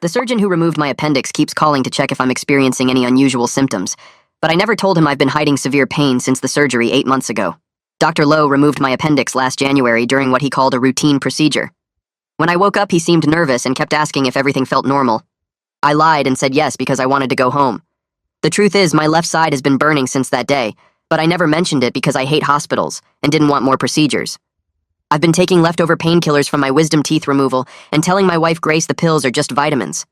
The surgeon who removed my appendix keeps calling to check if I'm experiencing any unusual symptoms, but I never told him I've been hiding severe pain since the surgery 8 months ago. Dr. Lowe removed my appendix last January during what he called a routine procedure. When I woke up, he seemed nervous and kept asking if everything felt normal. I lied and said yes because I wanted to go home. The truth is, my left side has been burning since that day, but I never mentioned it because I hate hospitals and didn't want more procedures. I've been taking leftover painkillers from my wisdom teeth removal and telling my wife Grace the pills are just vitamins.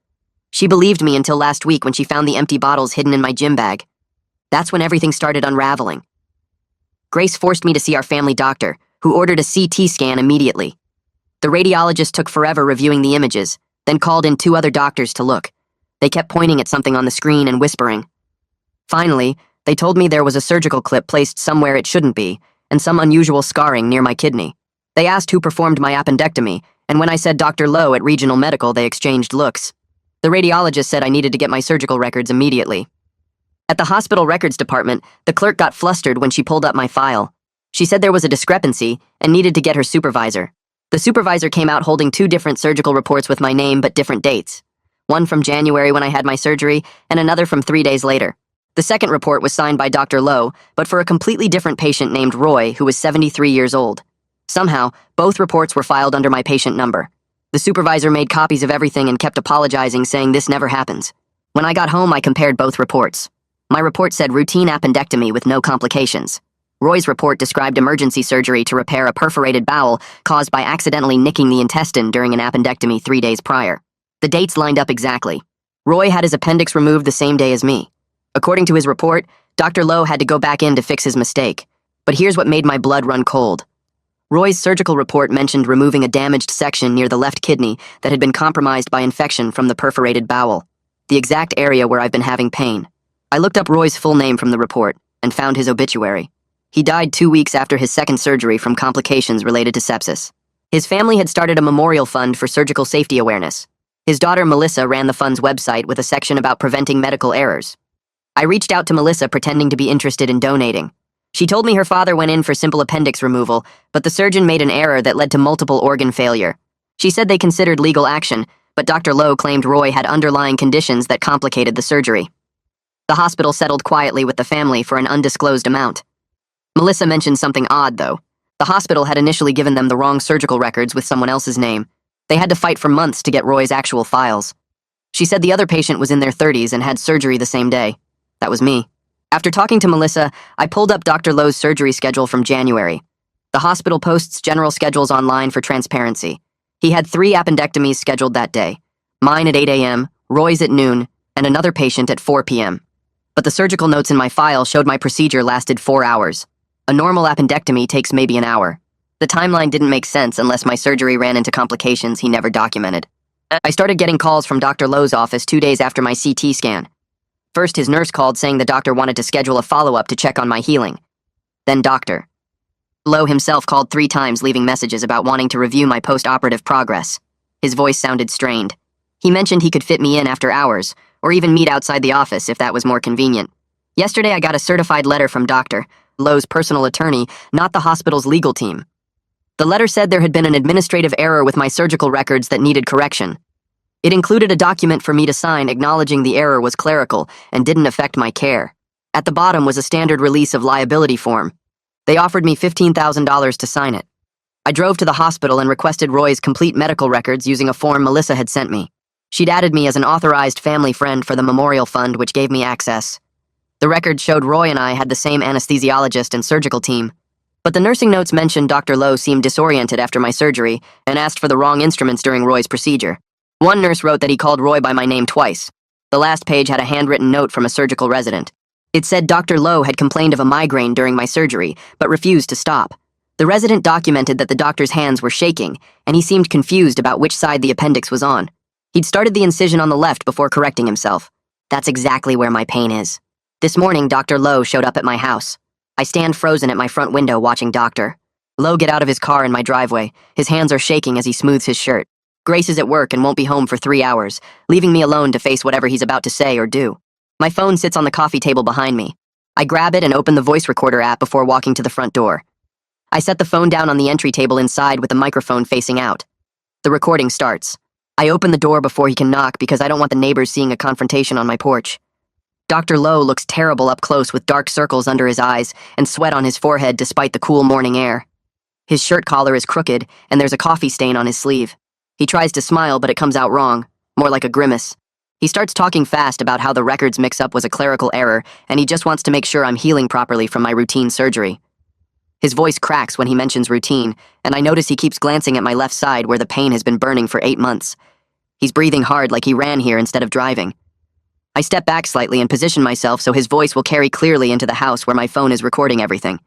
She believed me until last week when she found the empty bottles hidden in my gym bag. That's when everything started unraveling. Grace forced me to see our family doctor, who ordered a CT scan immediately. The radiologist took forever reviewing the images, then called in 2 other doctors to look. They kept pointing at something on the screen and whispering. Finally, they told me there was a surgical clip placed somewhere it shouldn't be, and some unusual scarring near my kidney. They asked who performed my appendectomy, and when I said Dr. Lowe at Regional Medical, they exchanged looks. The radiologist said I needed to get my surgical records immediately. At the hospital records department, the clerk got flustered when she pulled up my file. She said there was a discrepancy and needed to get her supervisor. The supervisor came out holding 2 different surgical reports with my name but different dates. One from January when I had my surgery, and another from 3 days later. The second report was signed by Dr. Lowe, but for a completely different patient named Roy, who was 73 years old. Somehow, both reports were filed under my patient number. The supervisor made copies of everything and kept apologizing, saying this never happens. When I got home, I compared both reports. My report said routine appendectomy with no complications. Roy's report described emergency surgery to repair a perforated bowel caused by accidentally nicking the intestine during an appendectomy 3 days prior. The dates lined up exactly. Roy had his appendix removed the same day as me. According to his report, Dr. Lowe had to go back in to fix his mistake. But here's what made my blood run cold. Roy's surgical report mentioned removing a damaged section near the left kidney that had been compromised by infection from the perforated bowel, the exact area where I've been having pain. I looked up Roy's full name from the report and found his obituary. He died 2 weeks after his second surgery from complications related to sepsis. His family had started a memorial fund for surgical safety awareness. His daughter Melissa ran the fund's website with a section about preventing medical errors. I reached out to Melissa pretending to be interested in donating. She told me her father went in for simple appendix removal, but the surgeon made an error that led to multiple organ failure. She said they considered legal action, but Dr. Lowe claimed Roy had underlying conditions that complicated the surgery. The hospital settled quietly with the family for an undisclosed amount. Melissa mentioned something odd, though. The hospital had initially given them the wrong surgical records with someone else's name. They had to fight for months to get Roy's actual files. She said the other patient was in their 30s and had surgery the same day. That was me. After talking to Melissa, I pulled up Dr. Lowe's surgery schedule from January. The hospital posts general schedules online for transparency. He had 3 appendectomies scheduled that day. Mine at 8 a.m., Roy's at noon, and another patient at 4 p.m. But the surgical notes in my file showed my procedure lasted 4 hours. A normal appendectomy takes maybe an hour. The timeline didn't make sense unless my surgery ran into complications he never documented. I started getting calls from Dr. Lowe's office 2 days after my CT scan. First, his nurse called saying the doctor wanted to schedule a follow-up to check on my healing. Then Dr. Lowe himself called 3 times, leaving messages about wanting to review my post-operative progress. His voice sounded strained. He mentioned he could fit me in after hours, or even meet outside the office if that was more convenient. Yesterday, I got a certified letter from Dr. Lowe's personal attorney, not the hospital's legal team. The letter said there had been an administrative error with my surgical records that needed correction. It included a document for me to sign acknowledging the error was clerical and didn't affect my care. At the bottom was a standard release of liability form. They offered me $15,000 to sign it. I drove to the hospital and requested Roy's complete medical records using a form Melissa had sent me. She'd added me as an authorized family friend for the memorial fund, which gave me access. The records showed Roy and I had the same anesthesiologist and surgical team. But the nursing notes mentioned Dr. Lowe seemed disoriented after my surgery and asked for the wrong instruments during Roy's procedure. One nurse wrote that he called Roy by my name twice. The last page had a handwritten note from a surgical resident. It said Dr. Lowe had complained of a migraine during my surgery, but refused to stop. The resident documented that the doctor's hands were shaking, and he seemed confused about which side the appendix was on. He'd started the incision on the left before correcting himself. That's exactly where my pain is. This morning, Dr. Lowe showed up at my house. I stand frozen at my front window watching Dr. Lowe get out of his car in my driveway. His hands are shaking as he smooths his shirt. Grace is at work and won't be home for 3 hours, leaving me alone to face whatever he's about to say or do. My phone sits on the coffee table behind me. I grab it and open the voice recorder app before walking to the front door. I set the phone down on the entry table inside with the microphone facing out. The recording starts. I open the door before he can knock because I don't want the neighbors seeing a confrontation on my porch. Dr. Lowe looks terrible up close with dark circles under his eyes and sweat on his forehead despite the cool morning air. His shirt collar is crooked, and there's a coffee stain on his sleeve. He tries to smile, but it comes out wrong, more like a grimace. He starts talking fast about how the records mix-up was a clerical error, and he just wants to make sure I'm healing properly from my routine surgery. His voice cracks when he mentions routine, and I notice he keeps glancing at my left side where the pain has been burning for 8 months. He's breathing hard like he ran here instead of driving. I step back slightly and position myself so his voice will carry clearly into the house where my phone is recording everything.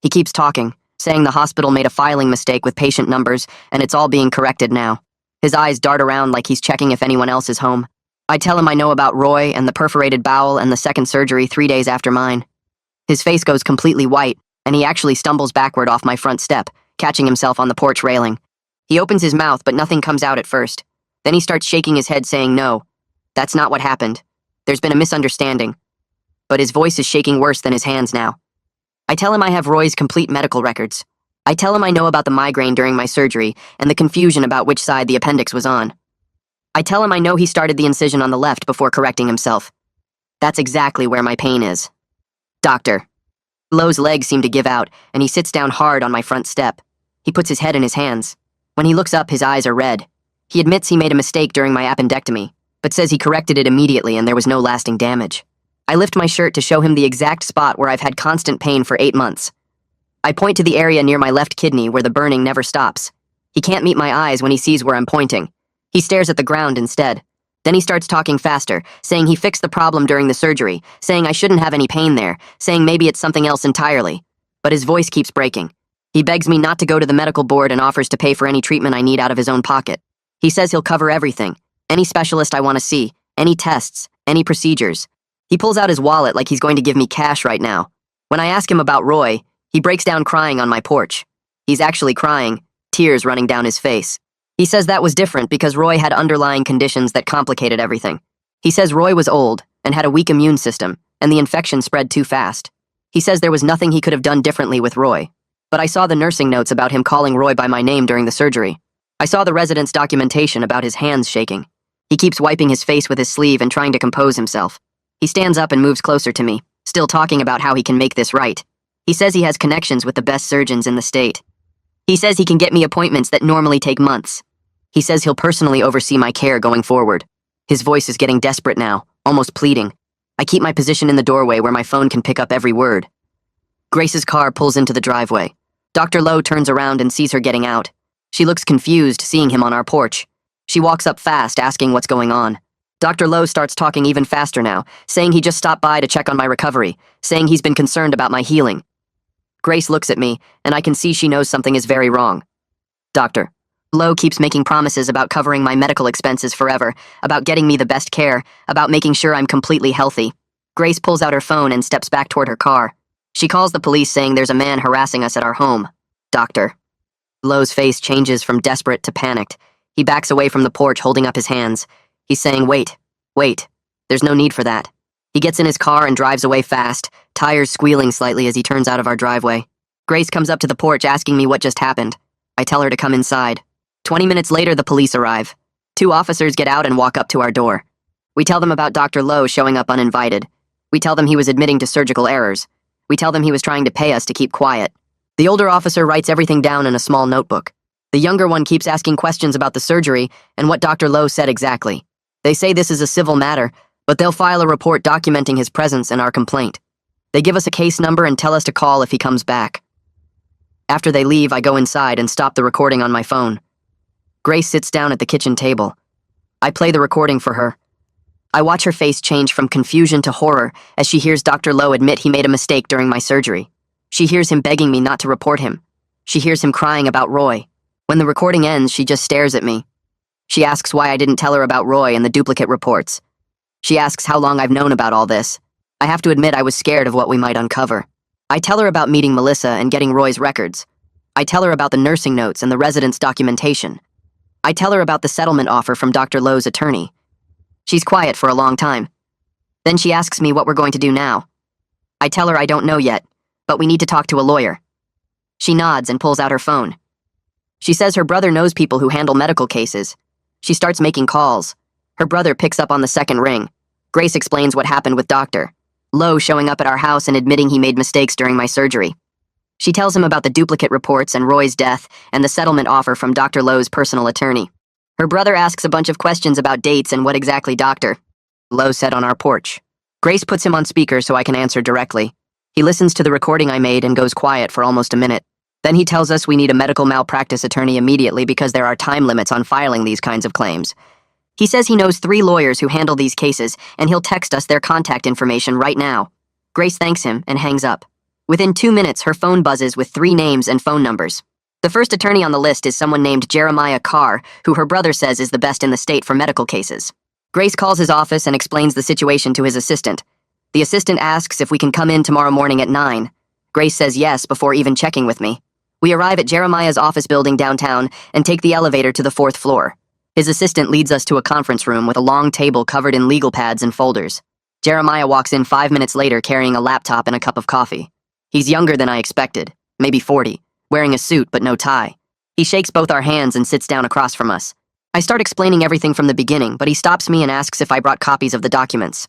He keeps talking, saying the hospital made a filing mistake with patient numbers, and it's all being corrected now. His eyes dart around like he's checking if anyone else is home. I tell him I know about Roy and the perforated bowel and the second surgery 3 days after mine. His face goes completely white, and he actually stumbles backward off my front step, catching himself on the porch railing. He opens his mouth, but nothing comes out at first. Then he starts shaking his head, saying, "No, that's not what happened. There's been a misunderstanding." But his voice is shaking worse than his hands now. I tell him I have Roy's complete medical records. I tell him I know about the migraine during my surgery and the confusion about which side the appendix was on. I tell him I know he started the incision on the left before correcting himself. That's exactly where my pain is. Doctor. Lowe's legs seem to give out, and he sits down hard on my front step. He puts his head in his hands. When he looks up, his eyes are red. He admits he made a mistake during my appendectomy, but says he corrected it immediately and there was no lasting damage. I lift my shirt to show him the exact spot where I've had constant pain for 8 months. I point to the area near my left kidney where the burning never stops. He can't meet my eyes when he sees where I'm pointing. He stares at the ground instead. Then he starts talking faster, saying he fixed the problem during the surgery, saying I shouldn't have any pain there, saying maybe it's something else entirely. But his voice keeps breaking. He begs me not to go to the medical board and offers to pay for any treatment I need out of his own pocket. He says he'll cover everything, any specialist I want to see, any tests, any procedures. He pulls out his wallet like he's going to give me cash right now. When I ask him about Roy, he breaks down crying on my porch. He's actually crying, tears running down his face. He says that was different because Roy had underlying conditions that complicated everything. He says Roy was old and had a weak immune system, and the infection spread too fast. He says there was nothing he could have done differently with Roy. But I saw the nursing notes about him calling Roy by my name during the surgery. I saw the resident's documentation about his hands shaking. He keeps wiping his face with his sleeve and trying to compose himself. He stands up and moves closer to me, still talking about how he can make this right. He says he has connections with the best surgeons in the state. He says he can get me appointments that normally take months. He says he'll personally oversee my care going forward. His voice is getting desperate now, almost pleading. I keep my position in the doorway where my phone can pick up every word. Grace's car pulls into the driveway. Dr. Lowe turns around and sees her getting out. She looks confused, seeing him on our porch. She walks up fast, asking what's going on. Dr. Lowe starts talking even faster now, saying he just stopped by to check on my recovery, saying he's been concerned about my healing. Grace looks at me, and I can see she knows something is very wrong. Dr. Lowe keeps making promises about covering my medical expenses forever, about getting me the best care, about making sure I'm completely healthy. Grace pulls out her phone and steps back toward her car. She calls the police saying there's a man harassing us at our home. Doctor. Lowe's face changes from desperate to panicked. He backs away from the porch holding up his hands. He's saying, wait. There's no need for that. He gets in his car and drives away fast, tires squealing slightly as he turns out of our driveway. Grace comes up to the porch asking me what just happened. I tell her to come inside. 20 minutes later, the police arrive. 2 officers get out and walk up to our door. We tell them about Dr. Lowe showing up uninvited. We tell them he was admitting to surgical errors. We tell them he was trying to pay us to keep quiet. The older officer writes everything down in a small notebook. The younger one keeps asking questions about the surgery and what Dr. Lowe said exactly. They say this is a civil matter, but they'll file a report documenting his presence and our complaint. They give us a case number and tell us to call if he comes back. After they leave, I go inside and stop the recording on my phone. Grace sits down at the kitchen table. I play the recording for her. I watch her face change from confusion to horror as she hears Dr. Lowe admit he made a mistake during my surgery. She hears him begging me not to report him. She hears him crying about Roy. When the recording ends, she just stares at me. She asks why I didn't tell her about Roy and the duplicate reports. She asks how long I've known about all this. I have to admit I was scared of what we might uncover. I tell her about meeting Melissa and getting Roy's records. I tell her about the nursing notes and the resident's documentation. I tell her about the settlement offer from Dr. Lowe's attorney. She's quiet for a long time. Then she asks me what we're going to do now. I tell her I don't know yet, but we need to talk to a lawyer. She nods and pulls out her phone. She says her brother knows people who handle medical cases. She starts making calls. Her brother picks up on the second ring. Grace explains what happened with Dr. Lowe showing up at our house and admitting he made mistakes during my surgery. She tells him about the duplicate reports and Roy's death and the settlement offer from Dr. Lowe's personal attorney. Her brother asks a bunch of questions about dates and what exactly Dr. Lowe said on our porch. Grace puts him on speaker so I can answer directly. He listens to the recording I made and goes quiet for almost a minute. Then he tells us we need a medical malpractice attorney immediately because there are time limits on filing these kinds of claims. He says he knows 3 lawyers who handle these cases, and he'll text us their contact information right now. Grace thanks him and hangs up. Within 2 minutes, her phone buzzes with 3 names and phone numbers. The first attorney on the list is someone named Jeremiah Carr, who her brother says is the best in the state for medical cases. Grace calls his office and explains the situation to his assistant. The assistant asks if we can come in tomorrow morning at 9. Grace says yes before even checking with me. We arrive at Jeremiah's office building downtown and take the elevator to the 4th floor. His assistant leads us to a conference room with a long table covered in legal pads and folders. Jeremiah walks in 5 minutes later carrying a laptop and a cup of coffee. He's younger than I expected, maybe 40, wearing a suit but no tie. He shakes both our hands and sits down across from us. I start explaining everything from the beginning, but he stops me and asks if I brought copies of the documents.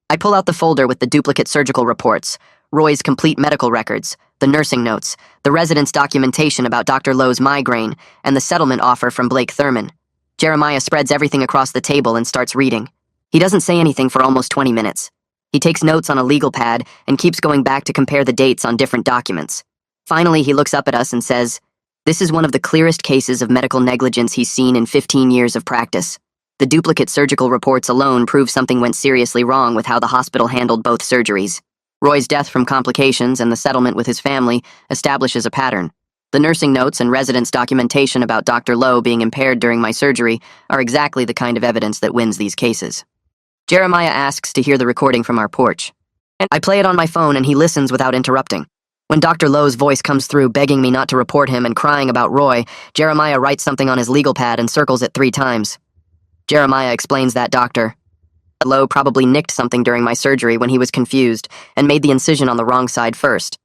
I pull out the folder with the duplicate surgical reports, Roy's complete medical records, the nursing notes, the residence documentation about Dr. Lowe's migraine, and the settlement offer from Blake Thurman. Jeremiah spreads everything across the table and starts reading. He doesn't say anything for almost 20 minutes. He takes notes on a legal pad and keeps going back to compare the dates on different documents. Finally, he looks up at us and says, "This is one of the clearest cases of medical negligence he's seen in 15 years of practice. The duplicate surgical reports alone prove something went seriously wrong with how the hospital handled both surgeries. Roy's death from complications and the settlement with his family establishes a pattern. The nursing notes and residence documentation about Dr. Lowe being impaired during my surgery are exactly the kind of evidence that wins these cases." Jeremiah asks to hear the recording from our porch. I play it on my phone and he listens without interrupting. When Dr. Lowe's voice comes through begging me not to report him and crying about Roy, Jeremiah writes something on his legal pad and circles it 3 times. Jeremiah explains that Dr. Lowe probably nicked something during my surgery when he was confused and made the incision on the wrong side first.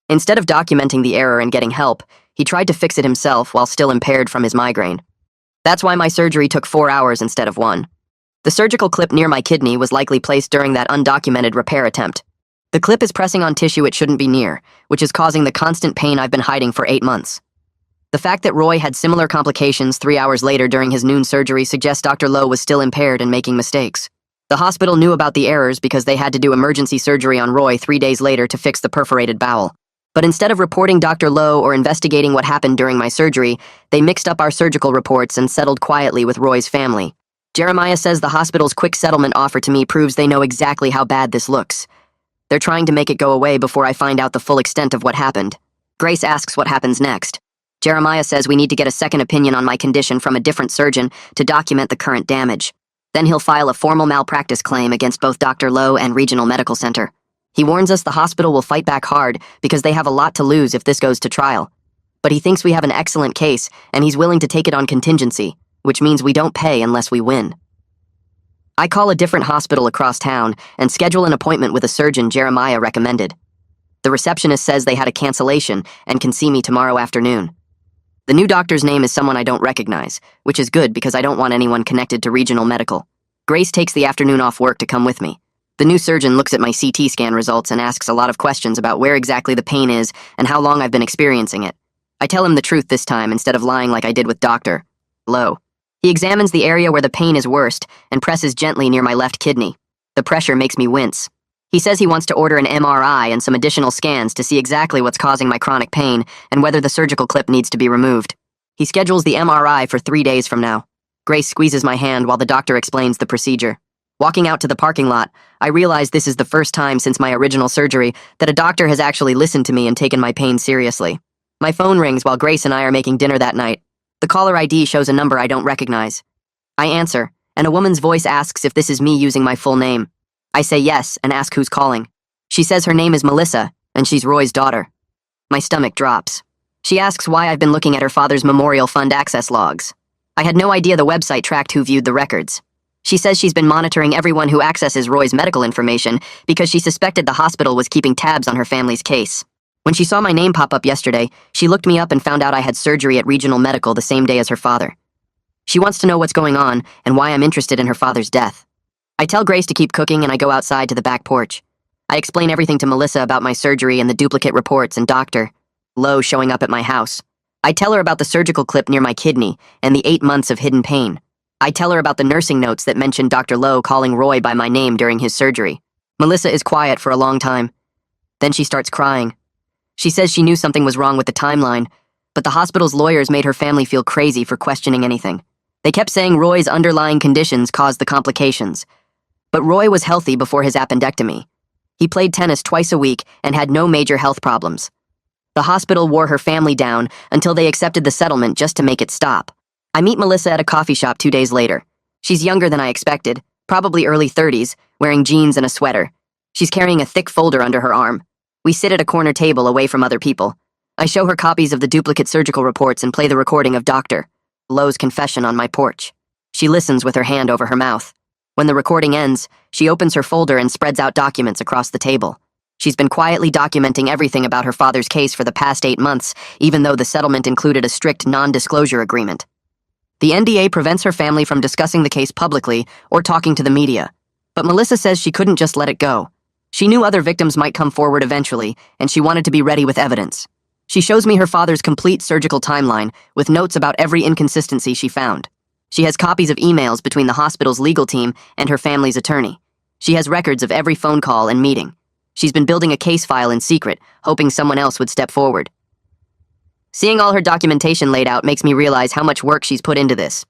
Instead of documenting the error and getting help, he tried to fix it himself while still impaired from his migraine. That's why my surgery took 4 hours instead of 1. The surgical clip near my kidney was likely placed during that undocumented repair attempt. The clip is pressing on tissue it shouldn't be near, which is causing the constant pain I've been hiding for 8 months. The fact that Roy had similar complications 3 hours later during his noon surgery suggests Dr. Lowe was still impaired and making mistakes. The hospital knew about the errors because they had to do emergency surgery on Roy 3 days later to fix the perforated bowel. But instead of reporting Dr. Lowe or investigating what happened during my surgery, they mixed up our surgical reports and settled quietly with Roy's family. Jeremiah says the hospital's quick settlement offer to me proves they know exactly how bad this looks. They're trying to make it go away before I find out the full extent of what happened. Grace asks what happens next. Jeremiah says we need to get a second opinion on my condition from a different surgeon to document the current damage. Then he'll file a formal malpractice claim against both Dr. Lowe and Regional Medical Center. He warns us the hospital will fight back hard because they have a lot to lose if this goes to trial. But he thinks we have an excellent case, and he's willing to take it on contingency, which means we don't pay unless we win. I call a different hospital across town and schedule an appointment with a surgeon Jeremiah recommended. The receptionist says they had a cancellation and can see me tomorrow afternoon. The new doctor's name is someone I don't recognize, which is good because I don't want anyone connected to Regional Medical. Grace takes the afternoon off work to come with me. The new surgeon looks at my CT scan results and asks a lot of questions about where exactly the pain is and how long I've been experiencing it. I tell him the truth this time instead of lying like I did with Dr. Lowe. He examines the area where the pain is worst and presses gently near my left kidney. The pressure makes me wince. He says he wants to order an MRI and some additional scans to see exactly what's causing my chronic pain and whether the surgical clip needs to be removed. He schedules the MRI for 3 days from now. Grace squeezes my hand while the doctor explains the procedure. Walking out to the parking lot, I realize this is the first time since my original surgery that a doctor has actually listened to me and taken my pain seriously. My phone rings while Grace and I are making dinner that night. The caller ID shows a number I don't recognize. I answer, and a woman's voice asks if this is me using my full name. I say yes and ask who's calling. She says her name is Melissa, and she's Roy's daughter. My stomach drops. She asks why I've been looking at her father's memorial fund access logs. I had no idea the website tracked who viewed the records. She says she's been monitoring everyone who accesses Roy's medical information because she suspected the hospital was keeping tabs on her family's case. When she saw my name pop up yesterday, she looked me up and found out I had surgery at Regional Medical the same day as her father. She wants to know what's going on and why I'm interested in her father's death. I tell Grace to keep cooking and I go outside to the back porch. I explain everything to Melissa about my surgery and the duplicate reports and Dr. Lowe showing up at my house. I tell her about the surgical clip near my kidney and the 8 months of hidden pain. I tell her about the nursing notes that mentioned Dr. Lowe calling Roy by my name during his surgery. Melissa is quiet for a long time. Then she starts crying. She says she knew something was wrong with the timeline, but the hospital's lawyers made her family feel crazy for questioning anything. They kept saying Roy's underlying conditions caused the complications. But Roy was healthy before his appendectomy. He played tennis twice a week and had no major health problems. The hospital wore her family down until they accepted the settlement just to make it stop. I meet Melissa at a coffee shop 2 days later. She's younger than I expected, probably early 30s, wearing jeans and a sweater. She's carrying a thick folder under her arm. We sit at a corner table away from other people. I show her copies of the duplicate surgical reports and play the recording of Dr. Lowe's confession on my porch. She listens with her hand over her mouth. When the recording ends, she opens her folder and spreads out documents across the table. She's been quietly documenting everything about her father's case for the past 8 months, even though the settlement included a strict non-disclosure agreement. The NDA prevents her family from discussing the case publicly or talking to the media. But Melissa says she couldn't just let it go. She knew other victims might come forward eventually, and she wanted to be ready with evidence. She shows me her father's complete surgical timeline, with notes about every inconsistency she found. She has copies of emails between the hospital's legal team and her family's attorney. She has records of every phone call and meeting. She's been building a case file in secret, hoping someone else would step forward. Seeing all her documentation laid out makes me realize how much work she's put into this.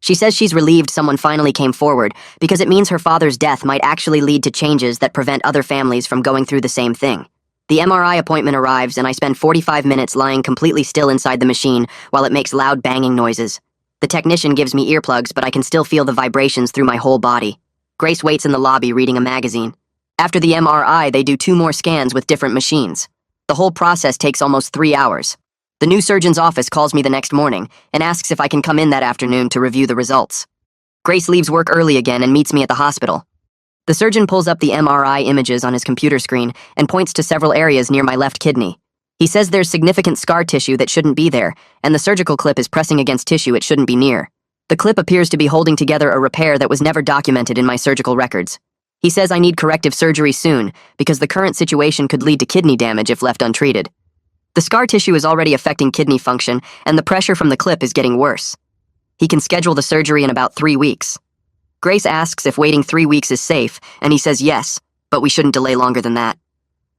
She says she's relieved someone finally came forward because it means her father's death might actually lead to changes that prevent other families from going through the same thing. The MRI appointment arrives and I spend 45 minutes lying completely still inside the machine while it makes loud banging noises. The technician gives me earplugs, but I can still feel the vibrations through my whole body. Grace waits in the lobby reading a magazine. After the MRI, they do 2 more scans with different machines. The whole process takes almost 3 hours. The new surgeon's office calls me the next morning and asks if I can come in that afternoon to review the results. Grace leaves work early again and meets me at the hospital. The surgeon pulls up the MRI images on his computer screen and points to several areas near my left kidney. He says there's significant scar tissue that shouldn't be there, and the surgical clip is pressing against tissue it shouldn't be near. The clip appears to be holding together a repair that was never documented in my surgical records. He says I need corrective surgery soon because the current situation could lead to kidney damage if left untreated. The scar tissue is already affecting kidney function, and the pressure from the clip is getting worse. He can schedule the surgery in about 3 weeks. Grace asks if waiting 3 weeks is safe, and he says yes, but we shouldn't delay longer than that.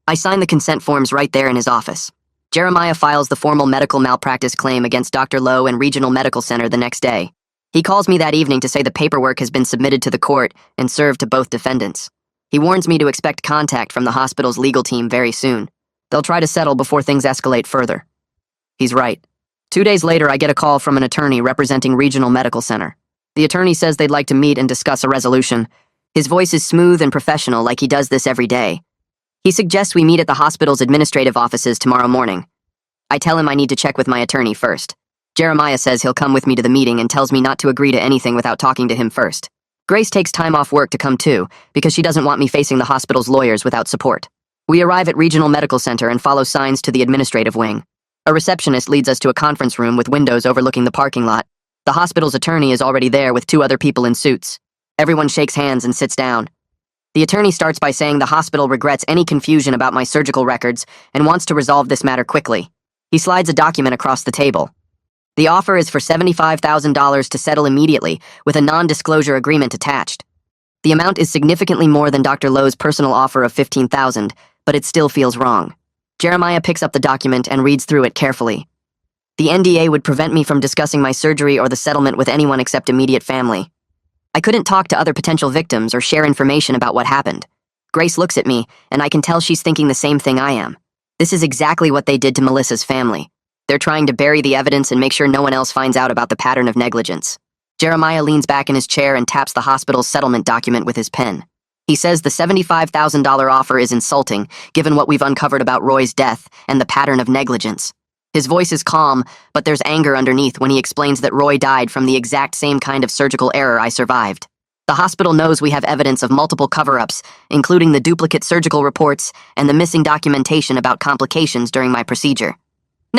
I sign the consent forms right there in his office. Jeremiah files the formal medical malpractice claim against Dr. Lowe and Regional Medical Center the next day. He calls me that evening to say the paperwork has been submitted to the court and served to both defendants. He warns me to expect contact from the hospital's legal team very soon. They'll try to settle before things escalate further. He's right. 2 days later, I get a call from an attorney representing Regional Medical Center. The attorney says they'd like to meet and discuss a resolution. His voice is smooth and professional, like he does this every day. He suggests we meet at the hospital's administrative offices tomorrow morning. I tell him I need to check with my attorney first. Jeremiah says he'll come with me to the meeting and tells me not to agree to anything without talking to him first. Grace takes time off work to come too, because she doesn't want me facing the hospital's lawyers without support. We arrive at Regional Medical Center and follow signs to the administrative wing. A receptionist leads us to a conference room with windows overlooking the parking lot. The hospital's attorney is already there with 2 other people in suits. Everyone shakes hands and sits down. The attorney starts by saying the hospital regrets any confusion about my surgical records and wants to resolve this matter quickly. He slides a document across the table. The offer is for $75,000 to settle immediately, with a non-disclosure agreement attached. The amount is significantly more than Dr. Lowe's personal offer of $15,000, but it still feels wrong. Jeremiah picks up the document and reads through it carefully. The NDA would prevent me from discussing my surgery or the settlement with anyone except immediate family. I couldn't talk to other potential victims or share information about what happened. Grace looks at me, and I can tell she's thinking the same thing I am. This is exactly what they did to Melissa's family. They're trying to bury the evidence and make sure no one else finds out about the pattern of negligence. Jeremiah leans back in his chair and taps the hospital's settlement document with his pen. He says the $75,000 offer is insulting, given what we've uncovered about Roy's death and the pattern of negligence. His voice is calm, but there's anger underneath when he explains that Roy died from the exact same kind of surgical error I survived. The hospital knows we have evidence of multiple cover-ups, including the duplicate surgical reports and the missing documentation about complications during my procedure.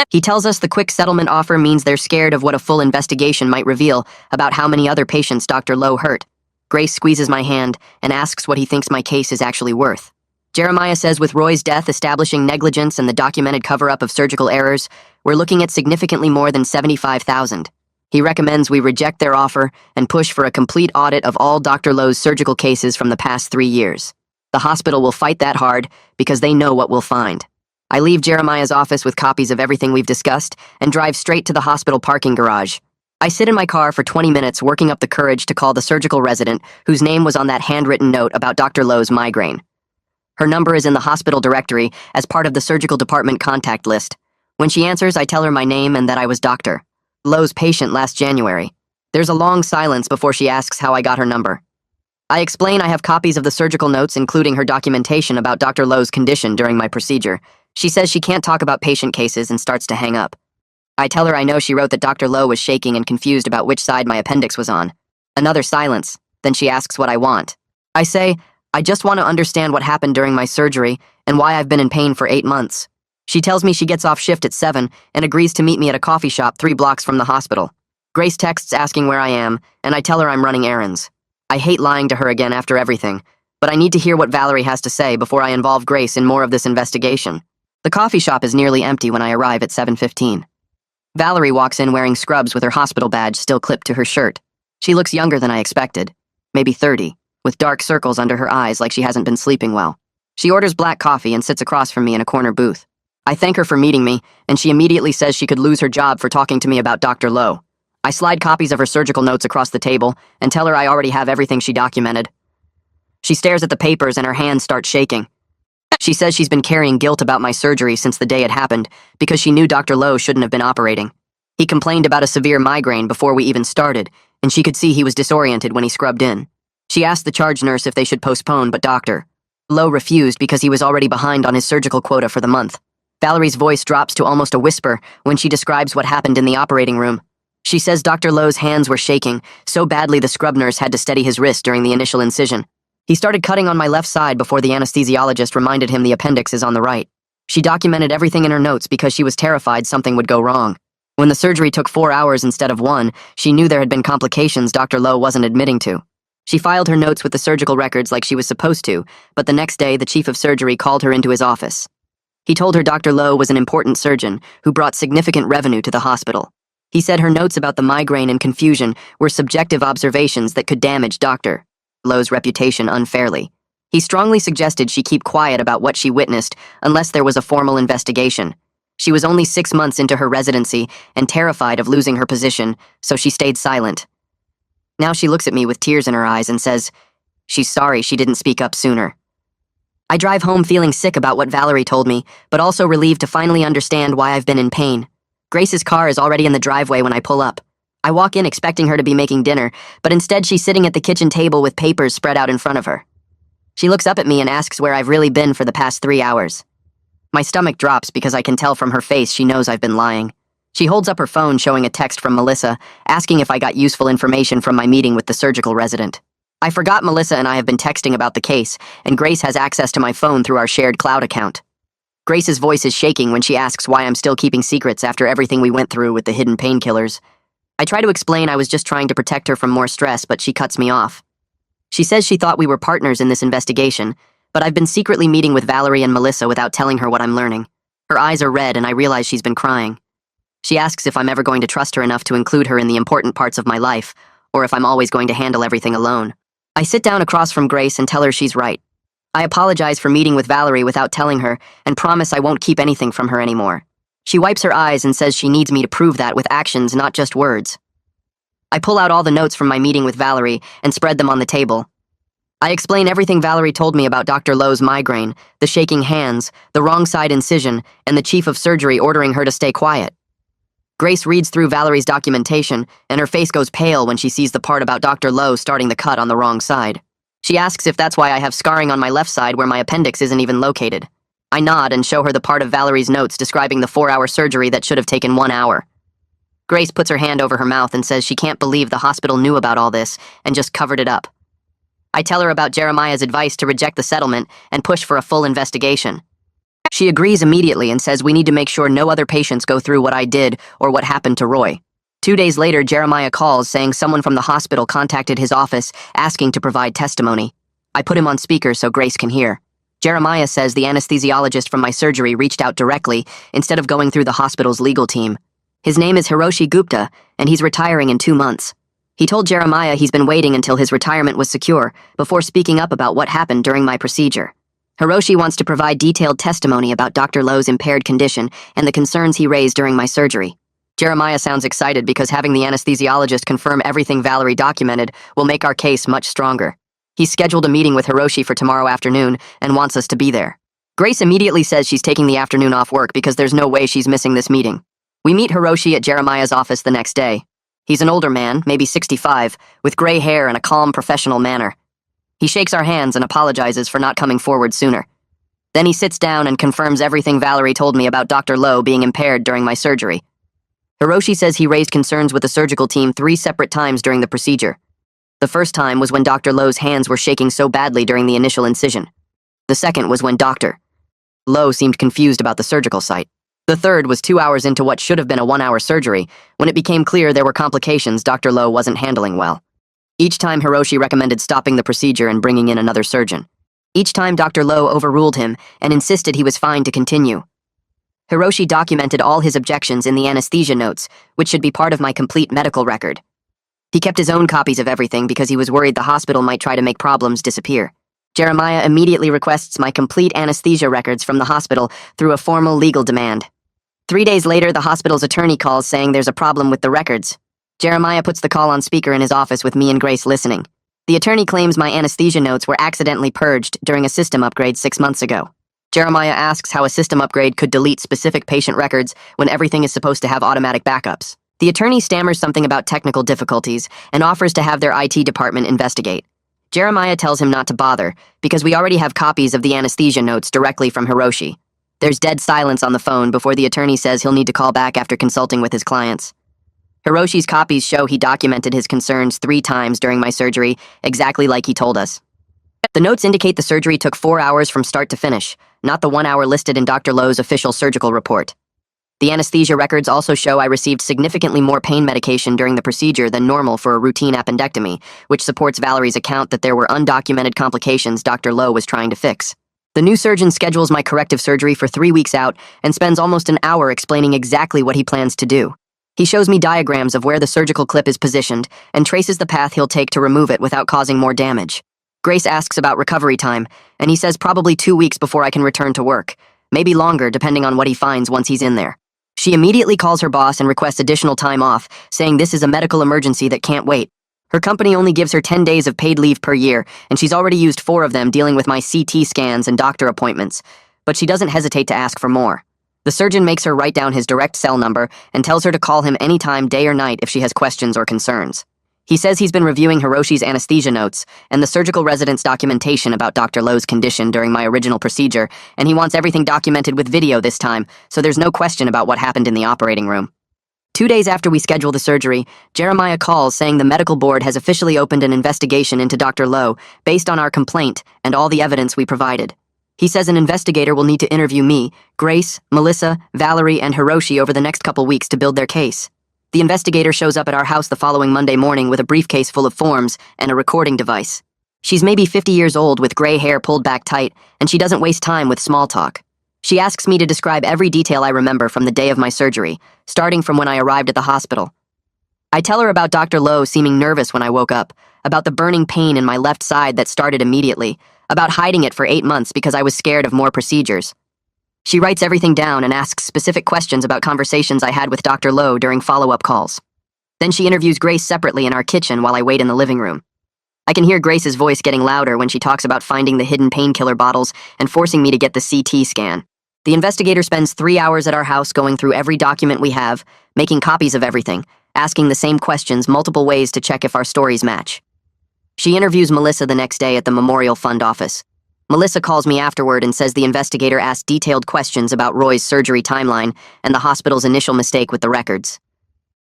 He tells us the quick settlement offer means they're scared of what a full investigation might reveal about how many other patients Dr. Lowe hurt. Grace squeezes my hand and asks what he thinks my case is actually worth. Jeremiah says with Roy's death establishing negligence and the documented cover-up of surgical errors, we're looking at significantly more than $75,000. He recommends we reject their offer and push for a complete audit of all Dr. Lowe's surgical cases from the past 3 years. The hospital will fight that hard because they know what we'll find. I leave Jeremiah's office with copies of everything we've discussed and drive straight to the hospital parking garage. I sit in my car for 20 minutes working up the courage to call the surgical resident whose name was on that handwritten note about Dr. Lowe's migraine. Her number is in the hospital directory as part of the surgical department contact list. When she answers, I tell her my name and that I was Dr. Lowe's patient last January. There's a long silence before she asks how I got her number. I explain I have copies of the surgical notes, including her documentation about Dr. Lowe's condition during my procedure. She says she can't talk about patient cases and starts to hang up. I tell her I know she wrote that Dr. Lowe was shaking and confused about which side my appendix was on. Another silence. Then she asks what I want. I say, I just want to understand what happened during my surgery and why I've been in pain for 8 months. She tells me she gets off shift at 7 and agrees to meet me at a coffee shop 3 blocks from the hospital. Grace texts asking where I am, and I tell her I'm running errands. I hate lying to her again after everything, but I need to hear what Valerie has to say before I involve Grace in more of this investigation. The coffee shop is nearly empty when I arrive at 7:15. Valerie walks in wearing scrubs with her hospital badge still clipped to her shirt. She looks younger than I expected, maybe 30. With dark circles under her eyes like she hasn't been sleeping well. She orders black coffee and sits across from me in a corner booth. I thank her for meeting me, and she immediately says she could lose her job for talking to me about Dr. Lowe. I slide copies of her surgical notes across the table and tell her I already have everything she documented. She stares at the papers and her hands start shaking. She says she's been carrying guilt about my surgery since the day it happened because she knew Dr. Lowe shouldn't have been operating. He complained about a severe migraine before we even started, and she could see he was disoriented when he scrubbed in. She asked the charge nurse if they should postpone, but Dr. Lowe refused because he was already behind on his surgical quota for the month. Valerie's voice drops to almost a whisper when she describes what happened in the operating room. She says Dr. Lowe's hands were shaking so badly the scrub nurse had to steady his wrist during the initial incision. He started cutting on my left side before the anesthesiologist reminded him the appendix is on the right. She documented everything in her notes because she was terrified something would go wrong. When the surgery took 4 hours instead of 1, she knew there had been complications Dr. Lowe wasn't admitting to. She filed her notes with the surgical records like she was supposed to, but the next day the chief of surgery called her into his office. He told her Dr. Lowe was an important surgeon who brought significant revenue to the hospital. He said her notes about the migraine and confusion were subjective observations that could damage Dr. Lowe's reputation unfairly. He strongly suggested she keep quiet about what she witnessed unless there was a formal investigation. She was only 6 months into her residency and terrified of losing her position, so she stayed silent. Now she looks at me with tears in her eyes and says she's sorry she didn't speak up sooner. I drive home feeling sick about what Valerie told me, but also relieved to finally understand why I've been in pain. Grace's car is already in the driveway when I pull up. I walk in expecting her to be making dinner, but instead she's sitting at the kitchen table with papers spread out in front of her. She looks up at me and asks where I've really been for the past 3 hours. My stomach drops because I can tell from her face she knows I've been lying. She holds up her phone showing a text from Melissa, asking if I got useful information from my meeting with the surgical resident. I forgot Melissa and I have been texting about the case, and Grace has access to my phone through our shared cloud account. Grace's voice is shaking when she asks why I'm still keeping secrets after everything we went through with the hidden painkillers. I try to explain I was just trying to protect her from more stress, but she cuts me off. She says she thought we were partners in this investigation, but I've been secretly meeting with Valerie and Melissa without telling her what I'm learning. Her eyes are red and I realize she's been crying. She asks if I'm ever going to trust her enough to include her in the important parts of my life, or if I'm always going to handle everything alone. I sit down across from Grace and tell her she's right. I apologize for meeting with Valerie without telling her and promise I won't keep anything from her anymore. She wipes her eyes and says she needs me to prove that with actions, not just words. I pull out all the notes from my meeting with Valerie and spread them on the table. I explain everything Valerie told me about Dr. Lowe's migraine, the shaking hands, the wrong side incision, and the chief of surgery ordering her to stay quiet. Grace reads through Valerie's documentation, and her face goes pale when she sees the part about Dr. Lowe starting the cut on the wrong side. She asks if that's why I have scarring on my left side where my appendix isn't even located. I nod and show her the part of Valerie's notes describing the 4-hour surgery that should have taken 1 hour. Grace puts her hand over her mouth and says she can't believe the hospital knew about all this and just covered it up. I tell her about Jeremiah's advice to reject the settlement and push for a full investigation. She agrees immediately and says we need to make sure no other patients go through what I did or what happened to Roy. 2 days later, Jeremiah calls saying someone from the hospital contacted his office asking to provide testimony. I put him on speaker so Grace can hear. Jeremiah says the anesthesiologist from my surgery reached out directly instead of going through the hospital's legal team. His name is Hiroshi Gupta, and he's retiring in 2 months. He told Jeremiah he's been waiting until his retirement was secure before speaking up about what happened during my procedure. Hiroshi wants to provide detailed testimony about Dr. Lowe's impaired condition and the concerns he raised during my surgery. Jeremiah sounds excited because having the anesthesiologist confirm everything Valerie documented will make our case much stronger. He's scheduled a meeting with Hiroshi for tomorrow afternoon and wants us to be there. Grace immediately says she's taking the afternoon off work because there's no way she's missing this meeting. We meet Hiroshi at Jeremiah's office the next day. He's an older man, maybe 65, with gray hair and a calm, professional manner. He shakes our hands and apologizes for not coming forward sooner. Then he sits down and confirms everything Valerie told me about Dr. Lowe being impaired during my surgery. Hiroshi says he raised concerns with the surgical team 3 separate times during the procedure. The first time was when Dr. Lowe's hands were shaking so badly during the initial incision. The second was when Dr. Lowe seemed confused about the surgical site. The third was 2 hours into what should have been a 1-hour surgery, when it became clear there were complications Dr. Lowe wasn't handling well. Each time Hiroshi recommended stopping the procedure and bringing in another surgeon. Each time Dr. Lowe overruled him and insisted he was fine to continue. Hiroshi documented all his objections in the anesthesia notes, which should be part of my complete medical record. He kept his own copies of everything because he was worried the hospital might try to make problems disappear. Jeremiah immediately requests my complete anesthesia records from the hospital through a formal legal demand. 3 days later, the hospital's attorney calls saying there's a problem with the records. Jeremiah puts the call on speaker in his office with me and Grace listening. The attorney claims my anesthesia notes were accidentally purged during a system upgrade 6 months ago. Jeremiah asks how a system upgrade could delete specific patient records when everything is supposed to have automatic backups. The attorney stammers something about technical difficulties and offers to have their IT department investigate. Jeremiah tells him not to bother because we already have copies of the anesthesia notes directly from Hiroshi. There's dead silence on the phone before the attorney says he'll need to call back after consulting with his clients. Hiroshi's copies show he documented his concerns 3 times during my surgery, exactly like he told us. The notes indicate the surgery took 4 hours from start to finish, not the 1 hour listed in Dr. Lowe's official surgical report. The anesthesia records also show I received significantly more pain medication during the procedure than normal for a routine appendectomy, which supports Valerie's account that there were undocumented complications Dr. Lowe was trying to fix. The new surgeon schedules my corrective surgery for 3 weeks out and spends almost an hour explaining exactly what he plans to do. He shows me diagrams of where the surgical clip is positioned and traces the path he'll take to remove it without causing more damage. Grace asks about recovery time, and he says probably 2 weeks before I can return to work, maybe longer depending on what he finds once he's in there. She immediately calls her boss and requests additional time off, saying this is a medical emergency that can't wait. Her company only gives her 10 days of paid leave per year, and she's already used 4 of them dealing with my CT scans and doctor appointments, but she doesn't hesitate to ask for more. The surgeon makes her write down his direct cell number and tells her to call him anytime, day or night, if she has questions or concerns. He says he's been reviewing Hiroshi's anesthesia notes and the surgical resident's documentation about Dr. Lowe's condition during my original procedure, and he wants everything documented with video this time, so there's no question about what happened in the operating room. 2 days after we schedule the surgery, Jeremiah calls saying the medical board has officially opened an investigation into Dr. Lowe based on our complaint and all the evidence we provided. He says an investigator will need to interview me, Grace, Melissa, Valerie, and Hiroshi over the next couple weeks to build their case. The investigator shows up at our house the following Monday morning with a briefcase full of forms and a recording device. She's maybe 50 years old with gray hair pulled back tight, and she doesn't waste time with small talk. She asks me to describe every detail I remember from the day of my surgery, starting from when I arrived at the hospital. I tell her about Dr. Lowe seeming nervous when I woke up, about the burning pain in my left side that started immediately, about hiding it for 8 months because I was scared of more procedures. She writes everything down and asks specific questions about conversations I had with Dr. Lowe during follow-up calls. Then she interviews Grace separately in our kitchen while I wait in the living room. I can hear Grace's voice getting louder when she talks about finding the hidden painkiller bottles and forcing me to get the CT scan. The investigator spends 3 hours at our house going through every document we have, making copies of everything, asking the same questions multiple ways to check if our stories match. She interviews Melissa the next day at the Memorial Fund office. Melissa calls me afterward and says the investigator asked detailed questions about Roy's surgery timeline and the hospital's initial mistake with the records.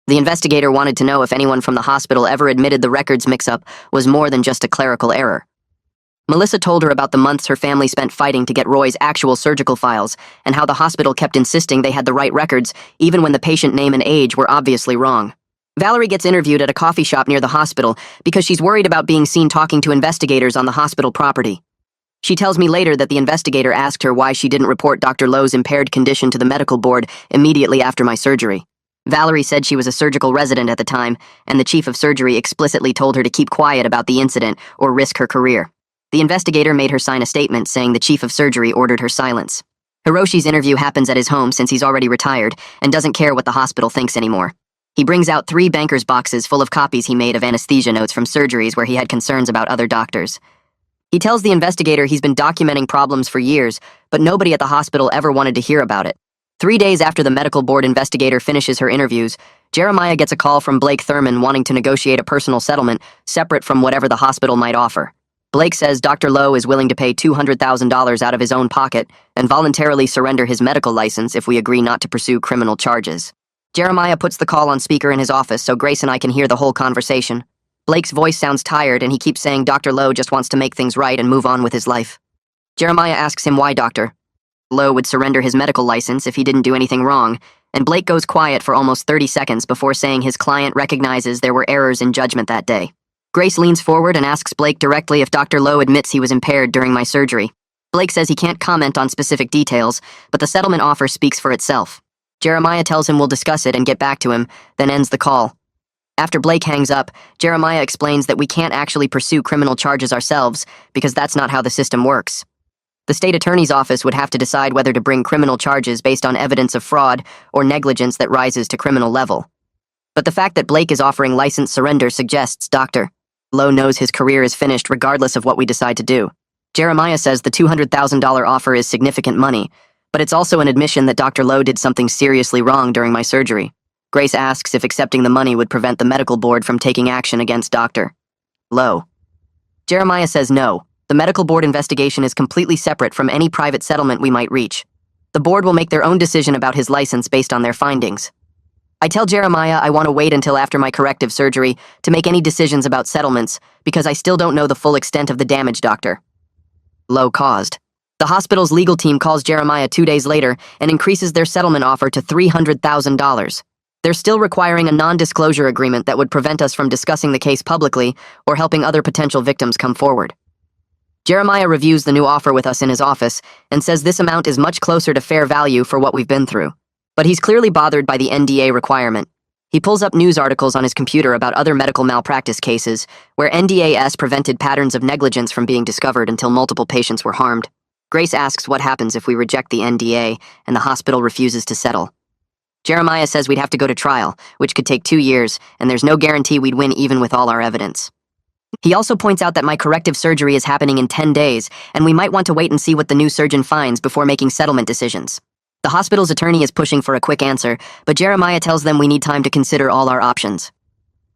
The investigator wanted to know if anyone from the hospital ever admitted the records mix-up was more than just a clerical error. Melissa told her about the months her family spent fighting to get Roy's actual surgical files, and how the hospital kept insisting they had the right records, even when the patient name and age were obviously wrong. Valerie gets interviewed at a coffee shop near the hospital because she's worried about being seen talking to investigators on the hospital property. She tells me later that the investigator asked her why she didn't report Dr. Lowe's impaired condition to the medical board immediately after my surgery. Valerie said she was a surgical resident at the time, and the chief of surgery explicitly told her to keep quiet about the incident or risk her career. The investigator made her sign a statement saying the chief of surgery ordered her silence. Hiroshi's interview happens at his home since he's already retired and doesn't care what the hospital thinks anymore. He brings out 3 banker's boxes full of copies he made of anesthesia notes from surgeries where he had concerns about other doctors. He tells the investigator he's been documenting problems for years, but nobody at the hospital ever wanted to hear about it. 3 days after the medical board investigator finishes her interviews, Jeremiah gets a call from Blake Thurman wanting to negotiate a personal settlement separate from whatever the hospital might offer. Blake says Dr. Lowe is willing to pay $200,000 out of his own pocket and voluntarily surrender his medical license if we agree not to pursue criminal charges. Jeremiah puts the call on speaker in his office so Grace and I can hear the whole conversation. Blake's voice sounds tired and he keeps saying Dr. Lowe just wants to make things right and move on with his life. Jeremiah asks him why Dr. Lowe would surrender his medical license if he didn't do anything wrong, and Blake goes quiet for almost 30 seconds before saying his client recognizes there were errors in judgment that day. Grace leans forward and asks Blake directly if Dr. Lowe admits he was impaired during my surgery. Blake says he can't comment on specific details, but the settlement offer speaks for itself. Jeremiah tells him we'll discuss it and get back to him, then ends the call. After Blake hangs up, Jeremiah explains that we can't actually pursue criminal charges ourselves because that's not how the system works. The state attorney's office would have to decide whether to bring criminal charges based on evidence of fraud or negligence that rises to criminal level. But the fact that Blake is offering license surrender suggests Dr. Lowe knows his career is finished regardless of what we decide to do. Jeremiah says the $200,000 offer is significant money, but it's also an admission that Dr. Lowe did something seriously wrong during my surgery. Grace asks if accepting the money would prevent the medical board from taking action against Dr. Lowe. Jeremiah says no. The medical board investigation is completely separate from any private settlement we might reach. The board will make their own decision about his license based on their findings. I tell Jeremiah I want to wait until after my corrective surgery to make any decisions about settlements because I still don't know the full extent of the damage Dr. Lowe caused. The hospital's legal team calls Jeremiah 2 days later and increases their settlement offer to $300,000. They're still requiring a non-disclosure agreement that would prevent us from discussing the case publicly or helping other potential victims come forward. Jeremiah reviews the new offer with us in his office and says this amount is much closer to fair value for what we've been through. But he's clearly bothered by the NDA requirement. He pulls up news articles on his computer about other medical malpractice cases where NDAS prevented patterns of negligence from being discovered until multiple patients were harmed. Grace asks what happens if we reject the NDA and the hospital refuses to settle. Jeremiah says we'd have to go to trial, which could take 2 years, and there's no guarantee we'd win even with all our evidence. He also points out that my corrective surgery is happening in 10 days, and we might want to wait and see what the new surgeon finds before making settlement decisions. The hospital's attorney is pushing for a quick answer, but Jeremiah tells them we need time to consider all our options.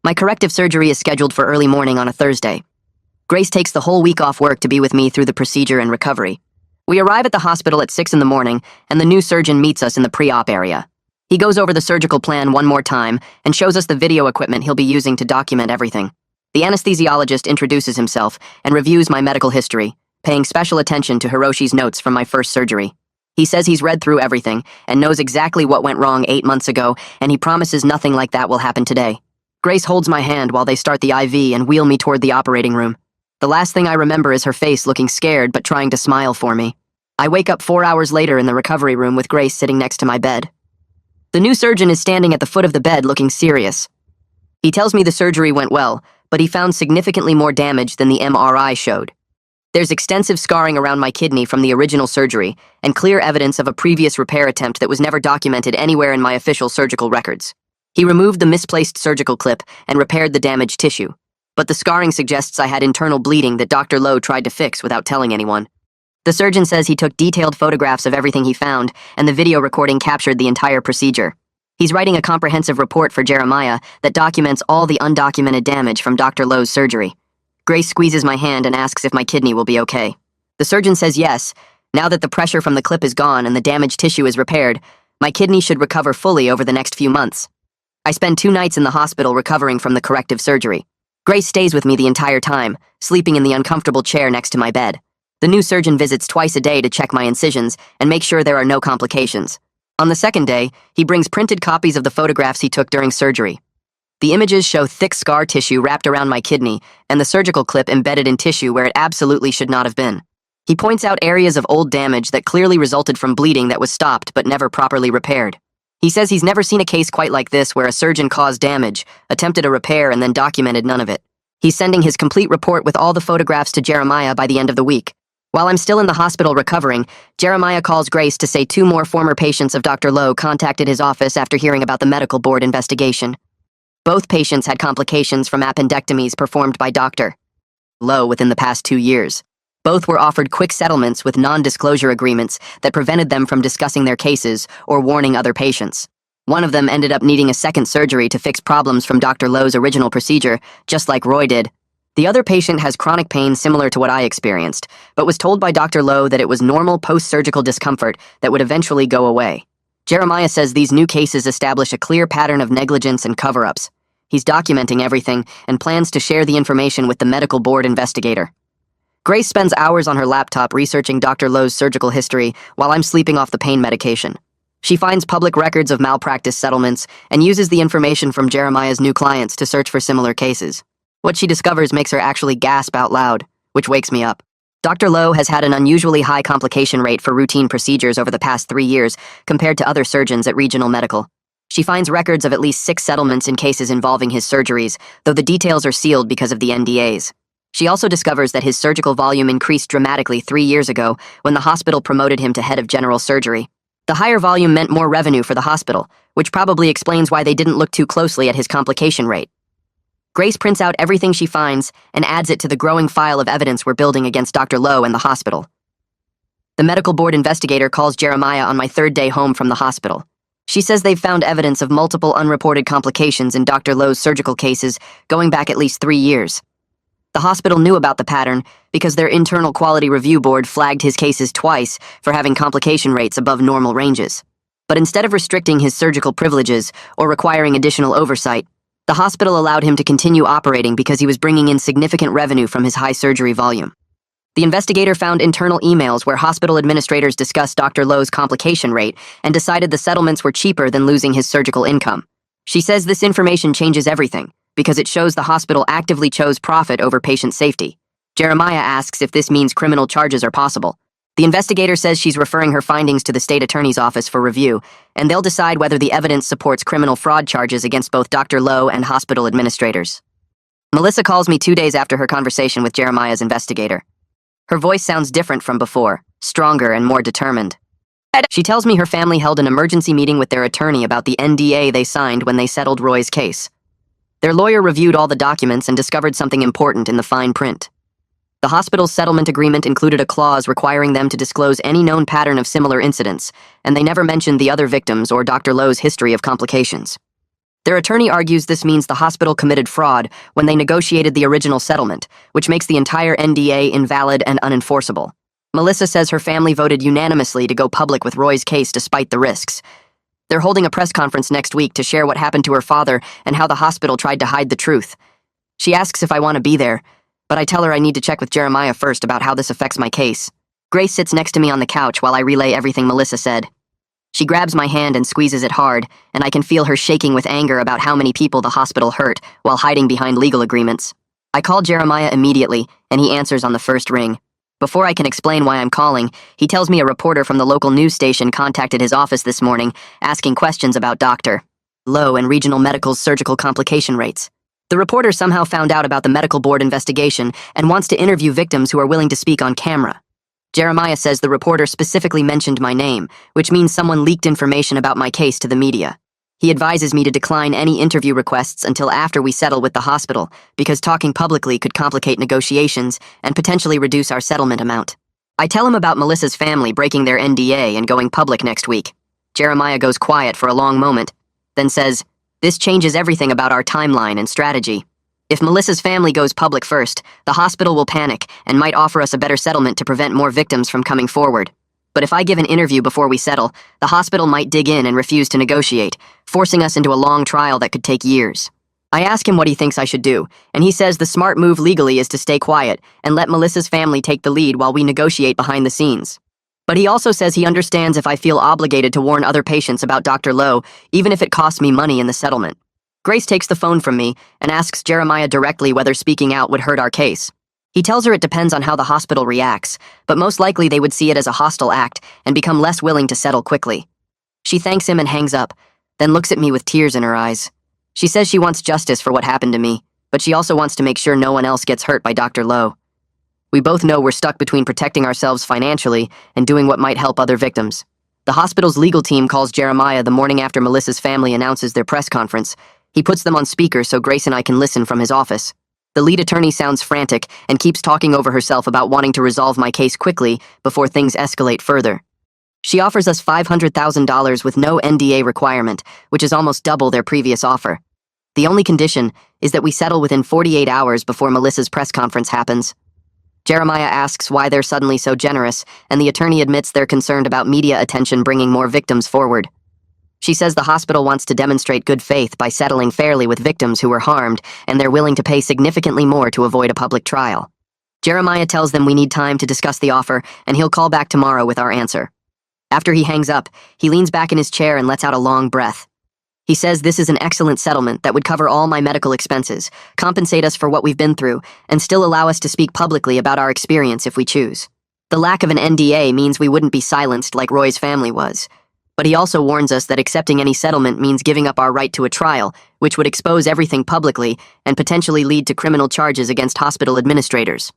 My corrective surgery is scheduled for early morning on a Thursday. Grace takes the whole week off work to be with me through the procedure and recovery. We arrive at the hospital at 6 in the morning, and the new surgeon meets us in the pre-op area. He goes over the surgical plan one more time and shows us the video equipment he'll be using to document everything. The anesthesiologist introduces himself and reviews my medical history, paying special attention to Hiroshi's notes from my first surgery. He says he's read through everything and knows exactly what went wrong 8 months ago, and he promises nothing like that will happen today. Grace holds my hand while they start the IV and wheel me toward the operating room. The last thing I remember is her face looking scared but trying to smile for me. I wake up 4 hours later in the recovery room with Grace sitting next to my bed. The new surgeon is standing at the foot of the bed looking serious. He tells me the surgery went well, but he found significantly more damage than the MRI showed. There's extensive scarring around my kidney from the original surgery, and clear evidence of a previous repair attempt that was never documented anywhere in my official surgical records. He removed the misplaced surgical clip and repaired the damaged tissue, but the scarring suggests I had internal bleeding that Dr. Lowe tried to fix without telling anyone. The surgeon says he took detailed photographs of everything he found, and the video recording captured the entire procedure. He's writing a comprehensive report for Jeremiah that documents all the undocumented damage from Dr. Lowe's surgery. Grace squeezes my hand and asks if my kidney will be okay. The surgeon says yes. Now that the pressure from the clip is gone and the damaged tissue is repaired, my kidney should recover fully over the next few months. I spend 2 nights in the hospital recovering from the corrective surgery. Grace stays with me the entire time, sleeping in the uncomfortable chair next to my bed. The new surgeon visits twice a day to check my incisions and make sure there are no complications. On the second day, he brings printed copies of the photographs he took during surgery. The images show thick scar tissue wrapped around my kidney and the surgical clip embedded in tissue where it absolutely should not have been. He points out areas of old damage that clearly resulted from bleeding that was stopped but never properly repaired. He says he's never seen a case quite like this where a surgeon caused damage, attempted a repair, and then documented none of it. He's sending his complete report with all the photographs to Jeremiah by the end of the week. While I'm still in the hospital recovering, Jeremiah calls Grace to say 2 more former patients of Dr. Lowe contacted his office after hearing about the medical board investigation. Both patients had complications from appendectomies performed by Dr. Lowe within the past 2 years. Both were offered quick settlements with non-disclosure agreements that prevented them from discussing their cases or warning other patients. One of them ended up needing a second surgery to fix problems from Dr. Lowe's original procedure, just like Roy did. The other patient has chronic pain similar to what I experienced, but was told by Dr. Lowe that it was normal post-surgical discomfort that would eventually go away. Jeremiah says these new cases establish a clear pattern of negligence and cover-ups. He's documenting everything and plans to share the information with the medical board investigator. Grace spends hours on her laptop researching Dr. Lowe's surgical history while I'm sleeping off the pain medication. She finds public records of malpractice settlements and uses the information from Jeremiah's new clients to search for similar cases. What she discovers makes her actually gasp out loud, which wakes me up. Dr. Lowe has had an unusually high complication rate for routine procedures over the past 3 years compared to other surgeons at Regional Medical. She finds records of at least 6 settlements in cases involving his surgeries, though the details are sealed because of the NDAs. She also discovers that his surgical volume increased dramatically 3 years ago when the hospital promoted him to head of general surgery. The higher volume meant more revenue for the hospital, which probably explains why they didn't look too closely at his complication rate. Grace prints out everything she finds and adds it to the growing file of evidence we're building against Dr. Lowe and the hospital. The medical board investigator calls Jeremiah on my 3rd day home from the hospital. She says they've found evidence of multiple unreported complications in Dr. Lowe's surgical cases going back at least 3 years. The hospital knew about the pattern because their internal quality review board flagged his cases twice for having complication rates above normal ranges. But instead of restricting his surgical privileges or requiring additional oversight, the hospital allowed him to continue operating because he was bringing in significant revenue from his high surgery volume. The investigator found internal emails where hospital administrators discussed Dr. Lowe's complication rate and decided the settlements were cheaper than losing his surgical income. She says this information changes everything because it shows the hospital actively chose profit over patient safety. Jeremiah asks if this means criminal charges are possible. The investigator says she's referring her findings to the state attorney's office for review, and they'll decide whether the evidence supports criminal fraud charges against both Dr. Lowe and hospital administrators. Melissa calls me 2 days after her conversation with Jeremiah's investigator. Her voice sounds different from before, stronger and more determined. She tells me her family held an emergency meeting with their attorney about the NDA they signed when they settled Roy's case. Their lawyer reviewed all the documents and discovered something important in the fine print. The hospital's settlement agreement included a clause requiring them to disclose any known pattern of similar incidents, and they never mentioned the other victims or Dr. Lowe's history of complications. Their attorney argues this means the hospital committed fraud when they negotiated the original settlement, which makes the entire NDA invalid and unenforceable. Melissa says her family voted unanimously to go public with Roy's case despite the risks. They're holding a press conference next week to share what happened to her father and how the hospital tried to hide the truth. She asks if I want to be there, but I tell her I need to check with Jeremiah first about how this affects my case. Grace sits next to me on the couch while I relay everything Melissa said. She grabs my hand and squeezes it hard, and I can feel her shaking with anger about how many people the hospital hurt while hiding behind legal agreements. I call Jeremiah immediately, and he answers on the first ring. Before I can explain why I'm calling, he tells me a reporter from the local news station contacted his office this morning, asking questions about Dr. Lowe and Regional Medical's surgical complication rates. The reporter somehow found out about the medical board investigation and wants to interview victims who are willing to speak on camera. Jeremiah says the reporter specifically mentioned my name, which means someone leaked information about my case to the media. He advises me to decline any interview requests until after we settle with the hospital, because talking publicly could complicate negotiations and potentially reduce our settlement amount. I tell him about Melissa's family breaking their NDA and going public next week. Jeremiah goes quiet for a long moment, then says, "This changes everything about our timeline and strategy. If Melissa's family goes public first, the hospital will panic and might offer us a better settlement to prevent more victims from coming forward. But if I give an interview before we settle, the hospital might dig in and refuse to negotiate, forcing us into a long trial that could take years." I ask him what he thinks I should do, and he says the smart move legally is to stay quiet and let Melissa's family take the lead while we negotiate behind the scenes. But he also says he understands if I feel obligated to warn other patients about Dr. Lowe, even if it costs me money in the settlement. Grace takes the phone from me and asks Jeremiah directly whether speaking out would hurt our case. He tells her it depends on how the hospital reacts, but most likely they would see it as a hostile act and become less willing to settle quickly. She thanks him and hangs up, then looks at me with tears in her eyes. She says she wants justice for what happened to me, but she also wants to make sure no one else gets hurt by Dr. Lowe. We both know we're stuck between protecting ourselves financially and doing what might help other victims. The hospital's legal team calls Jeremiah the morning after Melissa's family announces their press conference. He puts them on speaker so Grace and I can listen from his office. The lead attorney sounds frantic and keeps talking over herself about wanting to resolve my case quickly before things escalate further. She offers us $500,000 with no NDA requirement, which is almost double their previous offer. The only condition is that we settle within 48 hours before Melissa's press conference happens. Jeremiah asks why they're suddenly so generous, and the attorney admits they're concerned about media attention bringing more victims forward. She says the hospital wants to demonstrate good faith by settling fairly with victims who were harmed, and they're willing to pay significantly more to avoid a public trial. Jeremiah tells them we need time to discuss the offer, and he'll call back tomorrow with our answer. After he hangs up, he leans back in his chair and lets out a long breath. He says this is an excellent settlement that would cover all my medical expenses, compensate us for what we've been through, and still allow us to speak publicly about our experience if we choose. The lack of an NDA means we wouldn't be silenced like Roy's family was. But he also warns us that accepting any settlement means giving up our right to a trial, which would expose everything publicly and potentially lead to criminal charges against hospital administrators.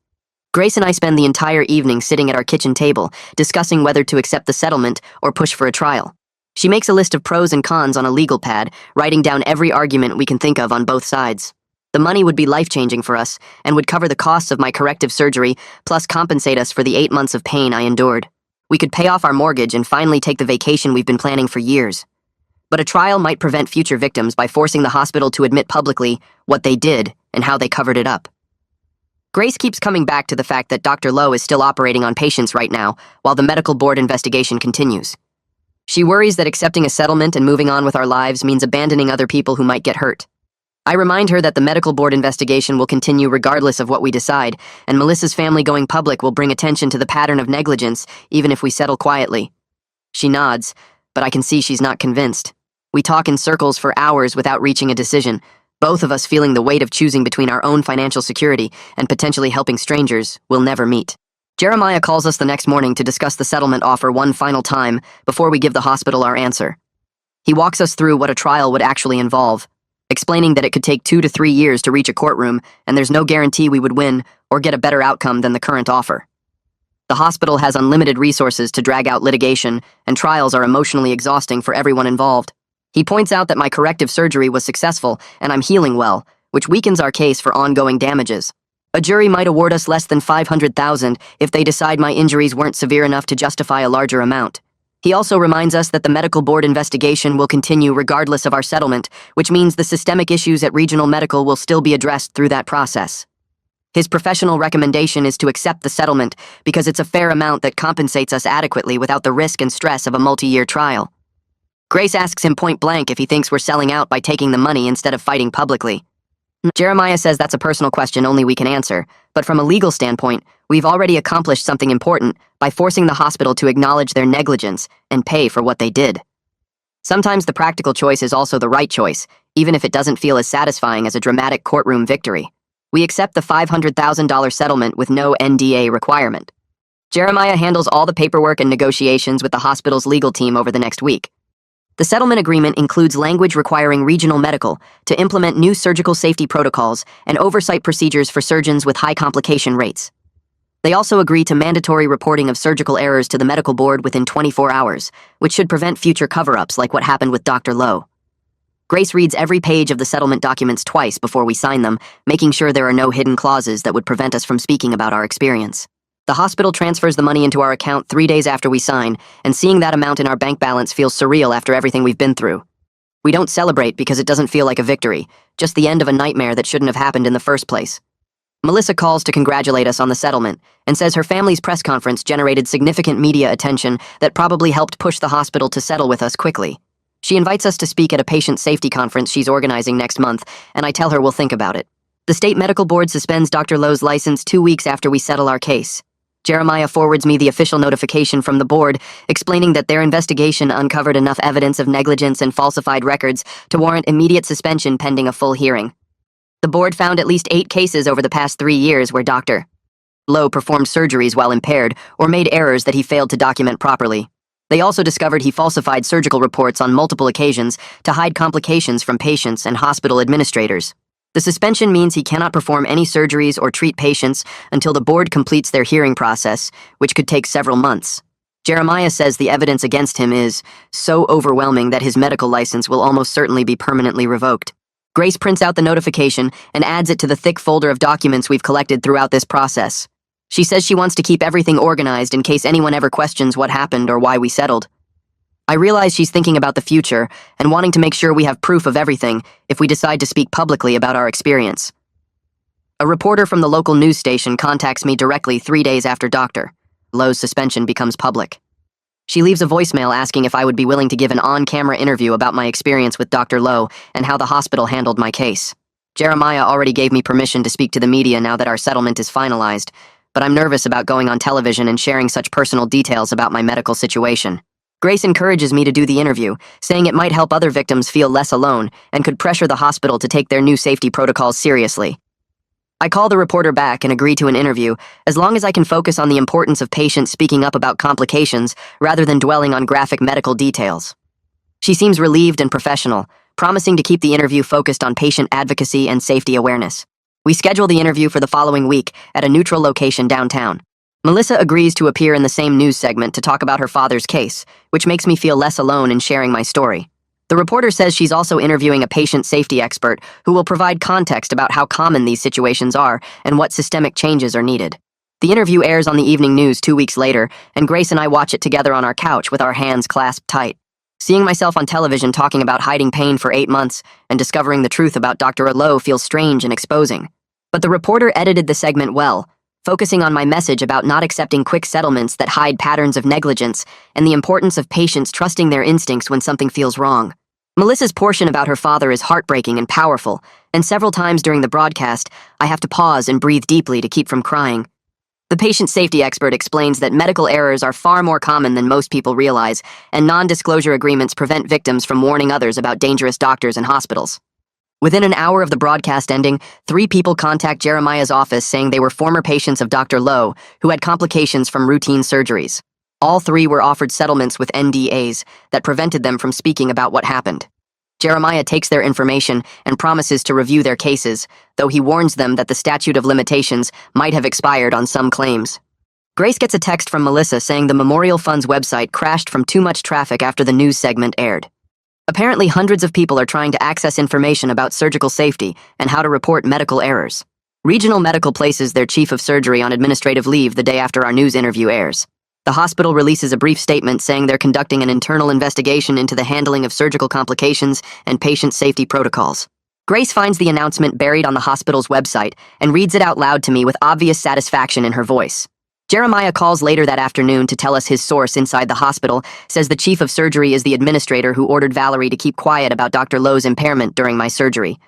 Grace and I spend the entire evening sitting at our kitchen table, discussing whether to accept the settlement or push for a trial. She makes a list of pros and cons on a legal pad, writing down every argument we can think of on both sides. The money would be life-changing for us and would cover the costs of my corrective surgery, plus compensate us for the 8 months of pain I endured. We could pay off our mortgage and finally take the vacation we've been planning for years. But a trial might prevent future victims by forcing the hospital to admit publicly what they did and how they covered it up. Grace keeps coming back to the fact that Dr. Lowe is still operating on patients right now, while the medical board investigation continues. She worries that accepting a settlement and moving on with our lives means abandoning other people who might get hurt. I remind her that the medical board investigation will continue regardless of what we decide, and Melissa's family going public will bring attention to the pattern of negligence, even if we settle quietly. She nods, but I can see she's not convinced. We talk in circles for hours without reaching a decision, both of us feeling the weight of choosing between our own financial security and potentially helping strangers we'll never meet. Jeremiah calls us the next morning to discuss the settlement offer one final time before we give the hospital our answer. He walks us through what a trial would actually involve, explaining that it could take 2 to 3 years to reach a courtroom and there's no guarantee we would win or get a better outcome than the current offer. The hospital has unlimited resources to drag out litigation, and trials are emotionally exhausting for everyone involved. He points out that my corrective surgery was successful and I'm healing well, which weakens our case for ongoing damages. A jury might award us less than $500,000 if they decide my injuries weren't severe enough to justify a larger amount. He also reminds us that the medical board investigation will continue regardless of our settlement, which means the systemic issues at Regional Medical will still be addressed through that process. His professional recommendation is to accept the settlement because it's a fair amount that compensates us adequately without the risk and stress of a multi-year trial. Grace asks him point blank if he thinks we're selling out by taking the money instead of fighting publicly. Jeremiah says that's a personal question only we can answer, but from a legal standpoint, we've already accomplished something important by forcing the hospital to acknowledge their negligence and pay for what they did. Sometimes the practical choice is also the right choice, even if it doesn't feel as satisfying as a dramatic courtroom victory. We accept the $500,000 settlement with no NDA requirement. Jeremiah handles all the paperwork and negotiations with the hospital's legal team over the next week. The settlement agreement includes language requiring Regional Medical to implement new surgical safety protocols and oversight procedures for surgeons with high complication rates. They also agree to mandatory reporting of surgical errors to the medical board within 24 hours, which should prevent future cover-ups like what happened with Dr. Lowe. Grace reads every page of the settlement documents twice before we sign them, making sure there are no hidden clauses that would prevent us from speaking about our experience. The hospital transfers the money into our account 3 days after we sign, and seeing that amount in our bank balance feels surreal after everything we've been through. We don't celebrate because it doesn't feel like a victory, just the end of a nightmare that shouldn't have happened in the first place. Melissa calls to congratulate us on the settlement and says her family's press conference generated significant media attention that probably helped push the hospital to settle with us quickly. She invites us to speak at a patient safety conference she's organizing next month, and I tell her we'll think about it. The state medical board suspends Dr. Lowe's license 2 weeks after we settle our case. Jeremiah forwards me the official notification from the board, explaining that their investigation uncovered enough evidence of negligence and falsified records to warrant immediate suspension pending a full hearing. The board found at least 8 cases over the past 3 years where Dr. Lowe performed surgeries while impaired or made errors that he failed to document properly. They also discovered he falsified surgical reports on multiple occasions to hide complications from patients and hospital administrators. The suspension means he cannot perform any surgeries or treat patients until the board completes their hearing process, which could take several months. Jeremiah says the evidence against him is so overwhelming that his medical license will almost certainly be permanently revoked. Grace prints out the notification and adds it to the thick folder of documents we've collected throughout this process. She says she wants to keep everything organized in case anyone ever questions what happened or why we settled. I realize she's thinking about the future and wanting to make sure we have proof of everything if we decide to speak publicly about our experience. A reporter from the local news station contacts me directly 3 days after Dr. Lowe's suspension becomes public. She leaves a voicemail asking if I would be willing to give an on-camera interview about my experience with Dr. Lowe and how the hospital handled my case. Jeremiah already gave me permission to speak to the media now that our settlement is finalized, but I'm nervous about going on television and sharing such personal details about my medical situation. Grace encourages me to do the interview, saying it might help other victims feel less alone and could pressure the hospital to take their new safety protocols seriously. I call the reporter back and agree to an interview, as long as I can focus on the importance of patients speaking up about complications rather than dwelling on graphic medical details. She seems relieved and professional, promising to keep the interview focused on patient advocacy and safety awareness. We schedule the interview for the following week at a neutral location downtown. Melissa agrees to appear in the same news segment to talk about her father's case, which makes me feel less alone in sharing my story. The reporter says she's also interviewing a patient safety expert who will provide context about how common these situations are and what systemic changes are needed. The interview airs on the evening news 2 weeks later, and Grace and I watch it together on our couch with our hands clasped tight. Seeing myself on television talking about hiding pain for 8 months and discovering the truth about Dr. Lowe feels strange and exposing. But the reporter edited the segment well, focusing on my message about not accepting quick settlements that hide patterns of negligence and the importance of patients trusting their instincts when something feels wrong. Melissa's portion about her father is heartbreaking and powerful, and several times during the broadcast, I have to pause and breathe deeply to keep from crying. The patient safety expert explains that medical errors are far more common than most people realize, and non-disclosure agreements prevent victims from warning others about dangerous doctors and hospitals. Within an hour of the broadcast ending, 3 people contact Jeremiah's office saying they were former patients of Dr. Lowe who had complications from routine surgeries. All 3 were offered settlements with NDAs that prevented them from speaking about what happened. Jeremiah takes their information and promises to review their cases, though he warns them that the statute of limitations might have expired on some claims. Grace gets a text from Melissa saying the Memorial Fund's website crashed from too much traffic after the news segment aired. Apparently, hundreds of people are trying to access information about surgical safety and how to report medical errors. Regional Medical places their chief of surgery on administrative leave the day after our news interview airs. The hospital releases a brief statement saying they're conducting an internal investigation into the handling of surgical complications and patient safety protocols. Grace finds the announcement buried on the hospital's website and reads it out loud to me with obvious satisfaction in her voice. Jeremiah calls later that afternoon to tell us his source inside the hospital says the chief of surgery is the administrator who ordered Valerie to keep quiet about Dr. Lowe's impairment during my surgery.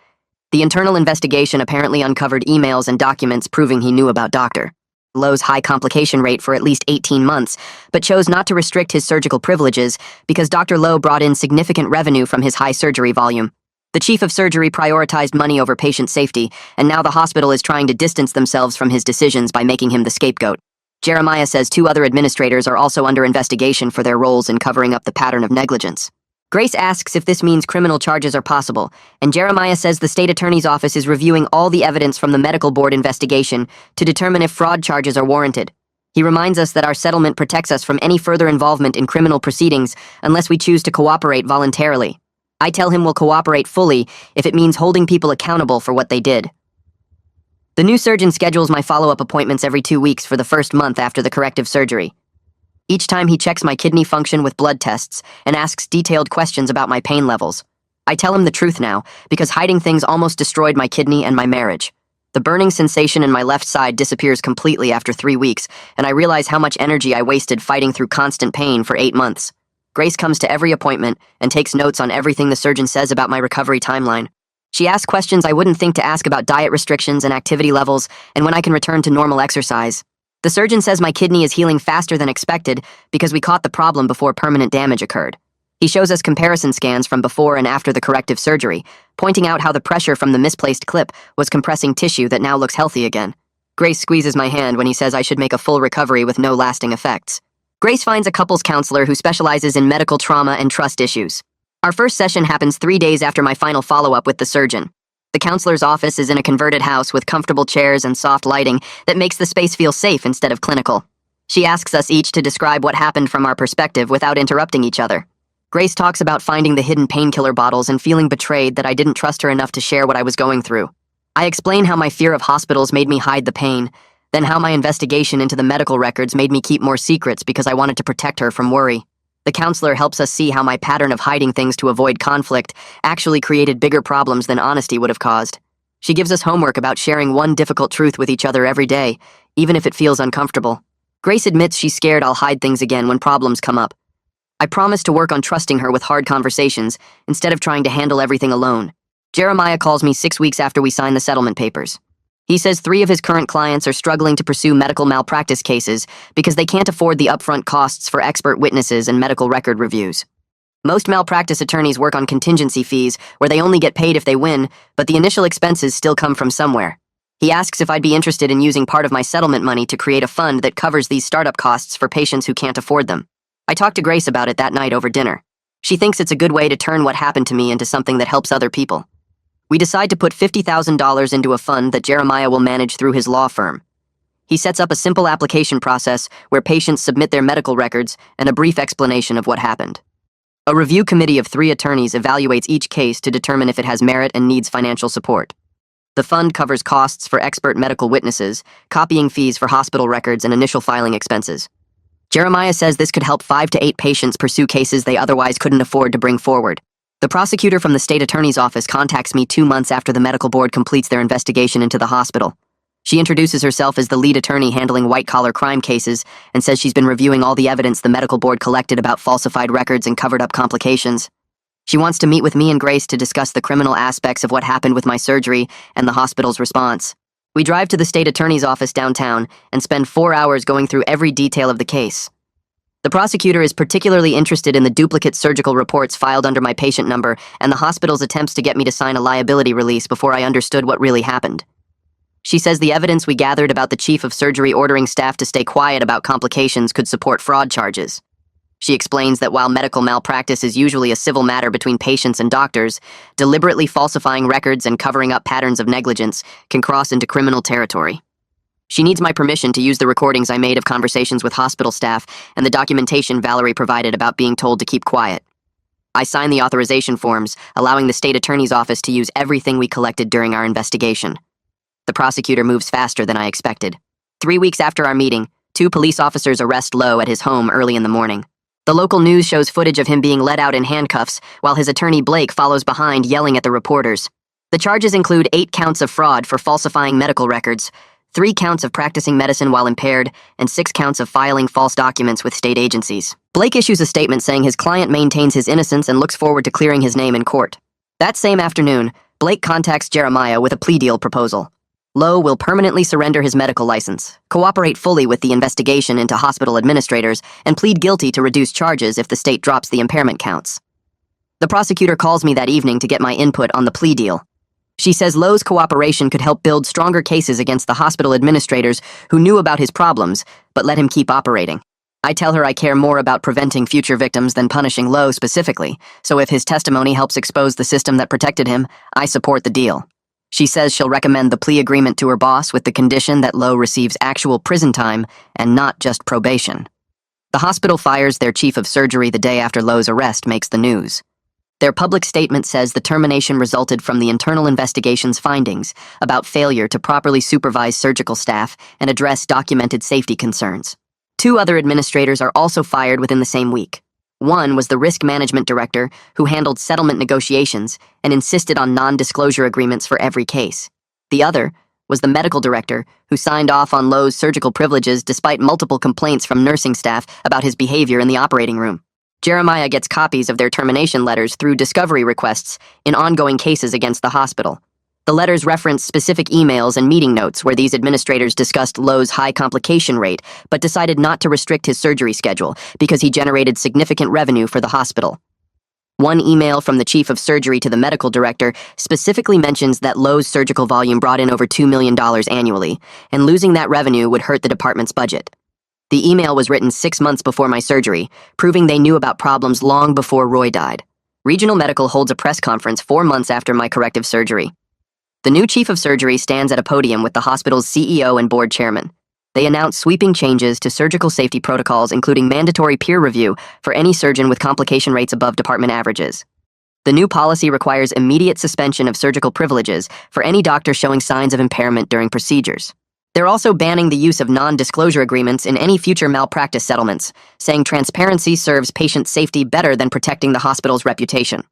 The internal investigation apparently uncovered emails and documents proving he knew about Dr. Lowe's high complication rate for at least 18 months, but chose not to restrict his surgical privileges because Dr. Lowe brought in significant revenue from his high surgery volume. The chief of surgery prioritized money over patient safety, and now the hospital is trying to distance themselves from his decisions by making him the scapegoat. Jeremiah says 2 other administrators are also under investigation for their roles in covering up the pattern of negligence. Grace asks if this means criminal charges are possible, and Jeremiah says the state attorney's office is reviewing all the evidence from the medical board investigation to determine if fraud charges are warranted. He reminds us that our settlement protects us from any further involvement in criminal proceedings unless we choose to cooperate voluntarily. I tell him we'll cooperate fully if it means holding people accountable for what they did. The new surgeon schedules my follow-up appointments every 2 weeks for the first month after the corrective surgery. Each time he checks my kidney function with blood tests and asks detailed questions about my pain levels. I tell him the truth now, because hiding things almost destroyed my kidney and my marriage. The burning sensation in my left side disappears completely after 3 weeks, and I realize how much energy I wasted fighting through constant pain for 8 months. Grace comes to every appointment and takes notes on everything the surgeon says about my recovery timeline. She asks questions I wouldn't think to ask about diet restrictions and activity levels and when I can return to normal exercise. The surgeon says my kidney is healing faster than expected because we caught the problem before permanent damage occurred. He shows us comparison scans from before and after the corrective surgery, pointing out how the pressure from the misplaced clip was compressing tissue that now looks healthy again. Grace squeezes my hand when he says I should make a full recovery with no lasting effects. Grace finds a couples counselor who specializes in medical trauma and trust issues. Our first session happens 3 days after my final follow-up with the surgeon. The counselor's office is in a converted house with comfortable chairs and soft lighting that makes the space feel safe instead of clinical. She asks us each to describe what happened from our perspective without interrupting each other. Grace talks about finding the hidden painkiller bottles and feeling betrayed that I didn't trust her enough to share what I was going through. I explain how my fear of hospitals made me hide the pain, then how my investigation into the medical records made me keep more secrets because I wanted to protect her from worry. The counselor helps us see how my pattern of hiding things to avoid conflict actually created bigger problems than honesty would have caused. She gives us homework about sharing one difficult truth with each other every day, even if it feels uncomfortable. Grace admits she's scared I'll hide things again when problems come up. I promise to work on trusting her with hard conversations instead of trying to handle everything alone. Jeremiah calls me 6 weeks after we sign the settlement papers. He says 3 of his current clients are struggling to pursue medical malpractice cases because they can't afford the upfront costs for expert witnesses and medical record reviews. Most malpractice attorneys work on contingency fees where they only get paid if they win, but the initial expenses still come from somewhere. He asks if I'd be interested in using part of my settlement money to create a fund that covers these startup costs for patients who can't afford them. I talked to Grace about it that night over dinner. She thinks it's a good way to turn what happened to me into something that helps other people. We decide to put $50,000 into a fund that Jeremiah will manage through his law firm. He sets up a simple application process where patients submit their medical records and a brief explanation of what happened. A review committee of 3 attorneys evaluates each case to determine if it has merit and needs financial support. The fund covers costs for expert medical witnesses, copying fees for hospital records, and initial filing expenses. Jeremiah says this could help 5 to 8 patients pursue cases they otherwise couldn't afford to bring forward. The prosecutor from the state attorney's office contacts me 2 months after the medical board completes their investigation into the hospital. She introduces herself as the lead attorney handling white-collar crime cases and says she's been reviewing all the evidence the medical board collected about falsified records and covered-up complications. She wants to meet with me and Grace to discuss the criminal aspects of what happened with my surgery and the hospital's response. We drive to the state attorney's office downtown and spend 4 hours going through every detail of the case. The prosecutor is particularly interested in the duplicate surgical reports filed under my patient number and the hospital's attempts to get me to sign a liability release before I understood what really happened. She says the evidence we gathered about the chief of surgery ordering staff to stay quiet about complications could support fraud charges. She explains that while medical malpractice is usually a civil matter between patients and doctors, deliberately falsifying records and covering up patterns of negligence can cross into criminal territory. She needs my permission to use the recordings I made of conversations with hospital staff and the documentation Valerie provided about being told to keep quiet. I sign the authorization forms, allowing the state attorney's office to use everything we collected during our investigation. The prosecutor moves faster than I expected. 3 weeks after our meeting, 2 police officers arrest Lowe at his home early in the morning. The local news shows footage of him being led out in handcuffs, while his attorney Blake follows behind yelling at the reporters. The charges include 8 counts of fraud for falsifying medical records, 3 counts of practicing medicine while impaired, and 6 counts of filing false documents with state agencies. Blake issues a statement saying his client maintains his innocence and looks forward to clearing his name in court. That same afternoon, Blake contacts Jeremiah with a plea deal proposal. Lowe will permanently surrender his medical license, cooperate fully with the investigation into hospital administrators, and plead guilty to reduce charges if the state drops the impairment counts. The prosecutor calls me that evening to get my input on the plea deal. She says Lowe's cooperation could help build stronger cases against the hospital administrators who knew about his problems, but let him keep operating. I tell her I care more about preventing future victims than punishing Lowe specifically, so if his testimony helps expose the system that protected him, I support the deal. She says she'll recommend the plea agreement to her boss with the condition that Lowe receives actual prison time and not just probation. The hospital fires their chief of surgery the day after Lowe's arrest makes the news. Their public statement says the termination resulted from the internal investigation's findings about failure to properly supervise surgical staff and address documented safety concerns. 2 other administrators are also fired within the same week. One was the risk management director who handled settlement negotiations and insisted on non-disclosure agreements for every case. The other was the medical director who signed off on Lowe's surgical privileges despite multiple complaints from nursing staff about his behavior in the operating room. Jeremiah gets copies of their termination letters through discovery requests in ongoing cases against the hospital. The letters reference specific emails and meeting notes where these administrators discussed Lowe's high complication rate, but decided not to restrict his surgery schedule because he generated significant revenue for the hospital. One email from the chief of surgery to the medical director specifically mentions that Lowe's surgical volume brought in over $2 million annually, and losing that revenue would hurt the department's budget. The email was written 6 months before my surgery, proving they knew about problems long before Roy died. Regional Medical holds a press conference 4 months after my corrective surgery. The new chief of surgery stands at a podium with the hospital's CEO and board chairman. They announce sweeping changes to surgical safety protocols, including mandatory peer review for any surgeon with complication rates above department averages. The new policy requires immediate suspension of surgical privileges for any doctor showing signs of impairment during procedures. They're also banning the use of non-disclosure agreements in any future malpractice settlements, saying transparency serves patient safety better than protecting the hospital's reputation.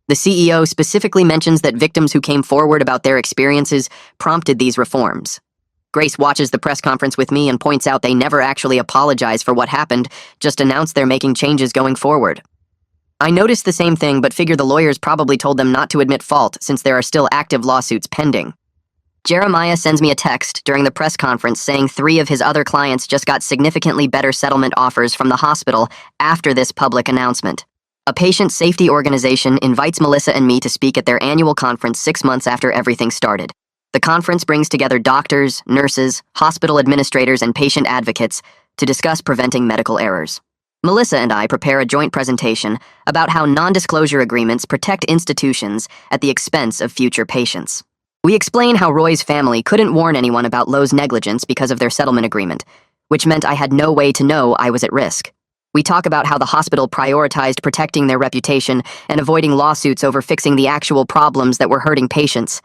The CEO specifically mentions that victims who came forward about their experiences prompted these reforms. Grace watches the press conference with me and points out they never actually apologize for what happened, just announced they're making changes going forward. I noticed the same thing, but figure the lawyers probably told them not to admit fault since there are still active lawsuits pending. Jeremiah sends me a text during the press conference saying 3 of his other clients just got significantly better settlement offers from the hospital after this public announcement. A patient safety organization invites Melissa and me to speak at their annual conference 6 months after everything started. The conference brings together doctors, nurses, hospital administrators, and patient advocates to discuss preventing medical errors. Melissa and I prepare a joint presentation about how non-disclosure agreements protect institutions at the expense of future patients. We explain how Roy's family couldn't warn anyone about Lowe's negligence because of their settlement agreement, which meant I had no way to know I was at risk. We talk about how the hospital prioritized protecting their reputation and avoiding lawsuits over fixing the actual problems that were hurting patients.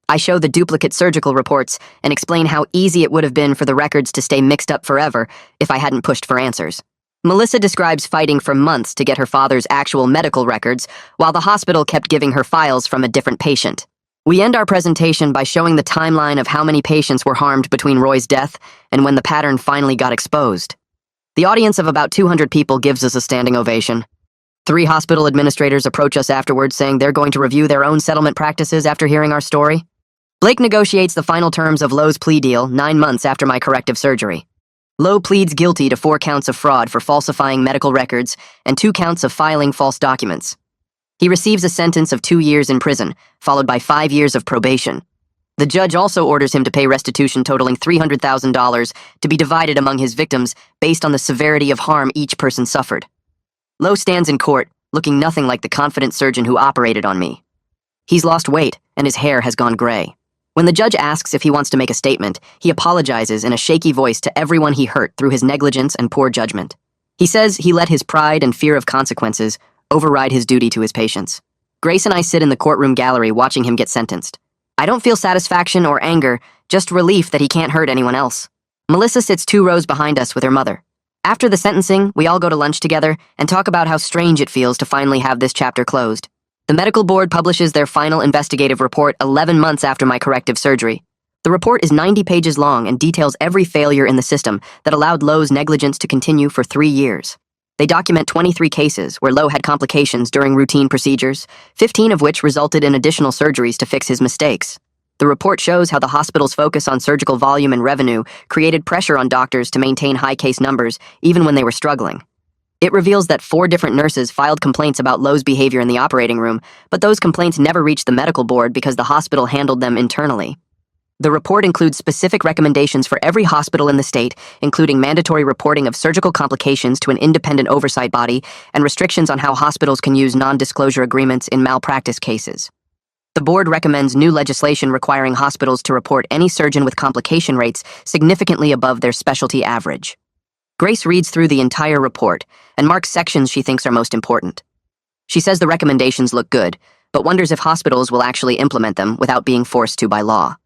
I show the duplicate surgical reports and explain how easy it would have been for the records to stay mixed up forever if I hadn't pushed for answers. Melissa describes fighting for months to get her father's actual medical records, while the hospital kept giving her files from a different patient. We end our presentation by showing the timeline of how many patients were harmed between Roy's death and when the pattern finally got exposed. The audience of about 200 people gives us a standing ovation. 3 hospital administrators approach us afterwards saying they're going to review their own settlement practices after hearing our story. Blake negotiates the final terms of Lowe's plea deal 9 months after my corrective surgery. Lowe pleads guilty to 4 counts of fraud for falsifying medical records and 2 counts of filing false documents. He receives a sentence of 2 years in prison, followed by 5 years of probation. The judge also orders him to pay restitution totaling $300,000 to be divided among his victims based on the severity of harm each person suffered. Lowe stands in court, looking nothing like the confident surgeon who operated on me. He's lost weight, and his hair has gone gray. When the judge asks if he wants to make a statement, he apologizes in a shaky voice to everyone he hurt through his negligence and poor judgment. He says he let his pride and fear of consequences override his duty to his patients. Grace and I sit in the courtroom gallery watching him get sentenced. I don't feel satisfaction or anger, just relief that he can't hurt anyone else. Melissa sits 2 rows behind us with her mother. After the sentencing, we all go to lunch together and talk about how strange it feels to finally have this chapter closed. The medical board publishes their final investigative report 11 months after my corrective surgery. The report is 90 pages long and details every failure in the system that allowed Lowe's negligence to continue for 3 years. They document 23 cases where Lowe had complications during routine procedures, 15 of which resulted in additional surgeries to fix his mistakes. The report shows how the hospital's focus on surgical volume and revenue created pressure on doctors to maintain high case numbers even when they were struggling. It reveals that 4 different nurses filed complaints about Lowe's behavior in the operating room, but those complaints never reached the medical board because the hospital handled them internally. The report includes specific recommendations for every hospital in the state, including mandatory reporting of surgical complications to an independent oversight body and restrictions on how hospitals can use non-disclosure agreements in malpractice cases. The board recommends new legislation requiring hospitals to report any surgeon with complication rates significantly above their specialty average. Grace reads through the entire report and marks sections she thinks are most important. She says the recommendations look good, but wonders if hospitals will actually implement them without being forced to by law.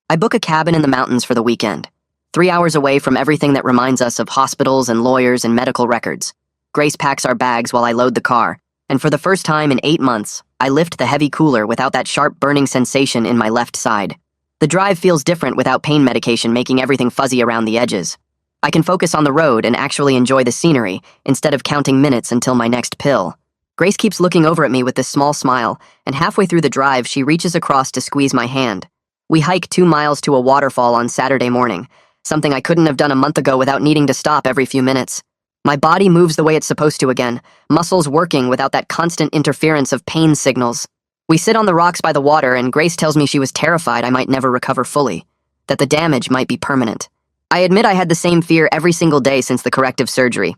I book a cabin in the mountains for the weekend, 3 hours away from everything that reminds us of hospitals and lawyers and medical records. Grace packs our bags while I load the car, and for the first time in 8 months, I lift the heavy cooler without that sharp burning sensation in my left side. The drive feels different without pain medication making everything fuzzy around the edges. I can focus on the road and actually enjoy the scenery instead of counting minutes until my next pill. Grace keeps looking over at me with this small smile, and halfway through the drive, she reaches across to squeeze my hand. We hike 2 miles to a waterfall on Saturday morning, something I couldn't have done a month ago without needing to stop every few minutes. My body moves the way it's supposed to again, muscles working without that constant interference of pain signals. We sit on the rocks by the water, and Grace tells me she was terrified I might never recover fully, that the damage might be permanent. I admit I had the same fear every single day since the corrective surgery.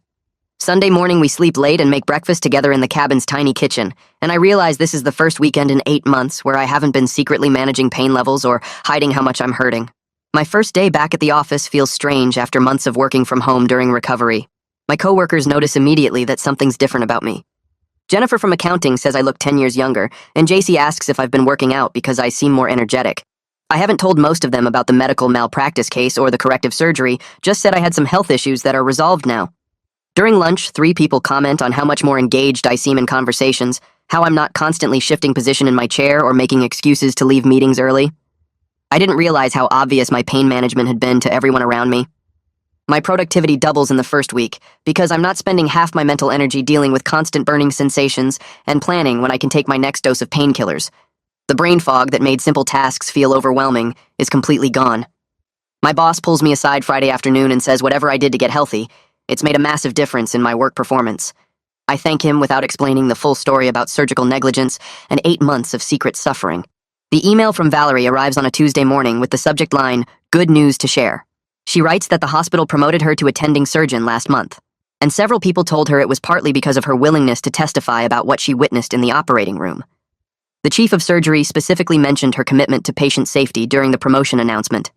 Sunday morning, we sleep late and make breakfast together in the cabin's tiny kitchen, and I realize this is the first weekend in 8 months where I haven't been secretly managing pain levels or hiding how much I'm hurting. My first day back at the office feels strange after months of working from home during recovery. My coworkers notice immediately that something's different about me. Jennifer from accounting says I look 10 years younger, and JC asks if I've been working out because I seem more energetic. I haven't told most of them about the medical malpractice case or the corrective surgery, just said I had some health issues that are resolved now. During lunch, 3 people comment on how much more engaged I seem in conversations, how I'm not constantly shifting position in my chair or making excuses to leave meetings early. I didn't realize how obvious my pain management had been to everyone around me. My productivity doubles in the first week because I'm not spending half my mental energy dealing with constant burning sensations and planning when I can take my next dose of painkillers. The brain fog that made simple tasks feel overwhelming is completely gone. My boss pulls me aside Friday afternoon and says whatever I did to get healthy, it's made a massive difference in my work performance. I thank him without explaining the full story about surgical negligence and 8 months of secret suffering. The email from Valerie arrives on a Tuesday morning with the subject line, "Good news to share." She writes that the hospital promoted her to attending surgeon last month, and several people told her it was partly because of her willingness to testify about what she witnessed in the operating room. The chief of surgery specifically mentioned her commitment to patient safety during the promotion announcement.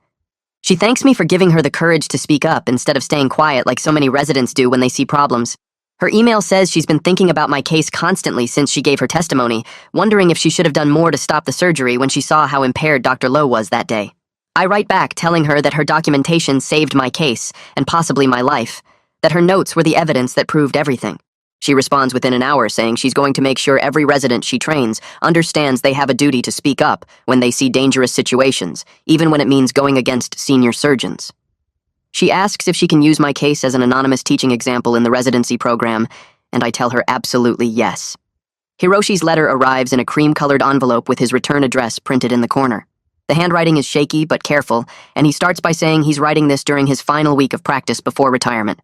She thanks me for giving her the courage to speak up instead of staying quiet like so many residents do when they see problems. Her email says she's been thinking about my case constantly since she gave her testimony, wondering if she should have done more to stop the surgery when she saw how impaired Dr. Lowe was that day. I write back telling her that her documentation saved my case, and possibly my life, that her notes were the evidence that proved everything. She responds within an hour saying she's going to make sure every resident she trains understands they have a duty to speak up when they see dangerous situations, even when it means going against senior surgeons. She asks if she can use my case as an anonymous teaching example in the residency program, and I tell her absolutely yes. Hiroshi's letter arrives in a cream-colored envelope with his return address printed in the corner. The handwriting is shaky but careful, and he starts by saying he's writing this during his final week of practice before retirement.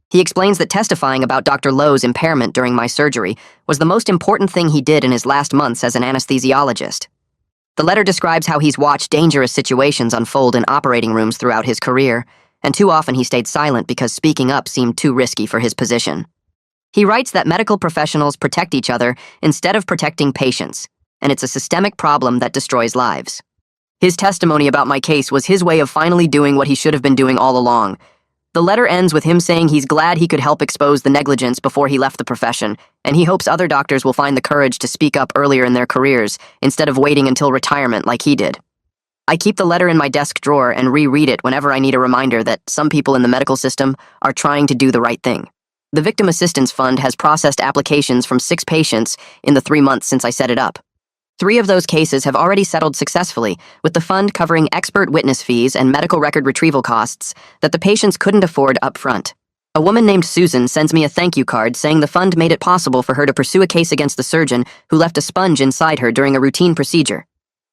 He explains that testifying about Dr. Lowe's impairment during my surgery was the most important thing he did in his last months as an anesthesiologist. The letter describes how he's watched dangerous situations unfold in operating rooms throughout his career, and too often he stayed silent because speaking up seemed too risky for his position. He writes that medical professionals protect each other instead of protecting patients, and it's a systemic problem that destroys lives. His testimony about my case was his way of finally doing what he should have been doing all along. The letter ends with him saying he's glad he could help expose the negligence before he left the profession, and he hopes other doctors will find the courage to speak up earlier in their careers instead of waiting until retirement like he did. I keep the letter in my desk drawer and reread it whenever I need a reminder that some people in the medical system are trying to do the right thing. The Victim Assistance Fund has processed applications from 6 patients in the 3 months since I set it up. 3 of those cases have already settled successfully, with the fund covering expert witness fees and medical record retrieval costs that the patients couldn't afford up front. A woman named Susan sends me a thank you card saying the fund made it possible for her to pursue a case against the surgeon who left a sponge inside her during a routine procedure.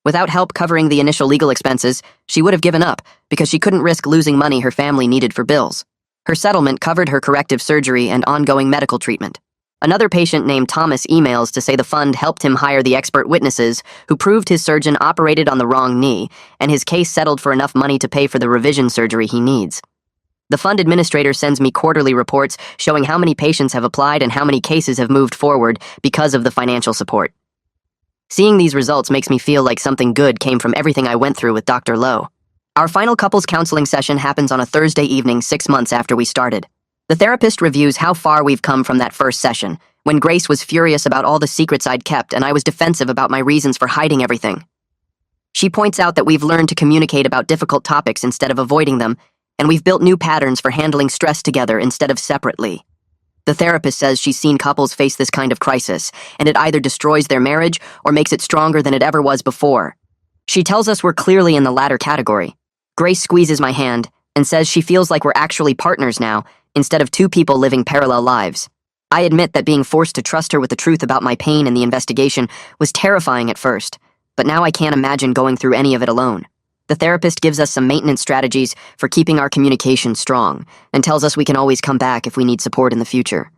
Without help covering the initial legal expenses, she would have given up because she couldn't risk losing money her family needed for bills. Her settlement covered her corrective surgery and ongoing medical treatment. Another patient named Thomas emails to say the fund helped him hire the expert witnesses who proved his surgeon operated on the wrong knee, and his case settled for enough money to pay for the revision surgery he needs. The fund administrator sends me quarterly reports showing how many patients have applied and how many cases have moved forward because of the financial support. Seeing these results makes me feel like something good came from everything I went through with Dr. Lowe. Our final couples counseling session happens on a Thursday evening 6 months after we started. The therapist reviews how far we've come from that first session, when Grace was furious about all the secrets I'd kept and I was defensive about my reasons for hiding everything. She points out that we've learned to communicate about difficult topics instead of avoiding them, and we've built new patterns for handling stress together instead of separately. The therapist says she's seen couples face this kind of crisis, and it either destroys their marriage or makes it stronger than it ever was before. She tells us we're clearly in the latter category. Grace squeezes my hand, and says she feels like we're actually partners now, instead of two people living parallel lives. I admit that being forced to trust her with the truth about my pain and the investigation was terrifying at first, but now I can't imagine going through any of it alone. The therapist gives us some maintenance strategies for keeping our communication strong and tells us we can always come back if we need support in the future.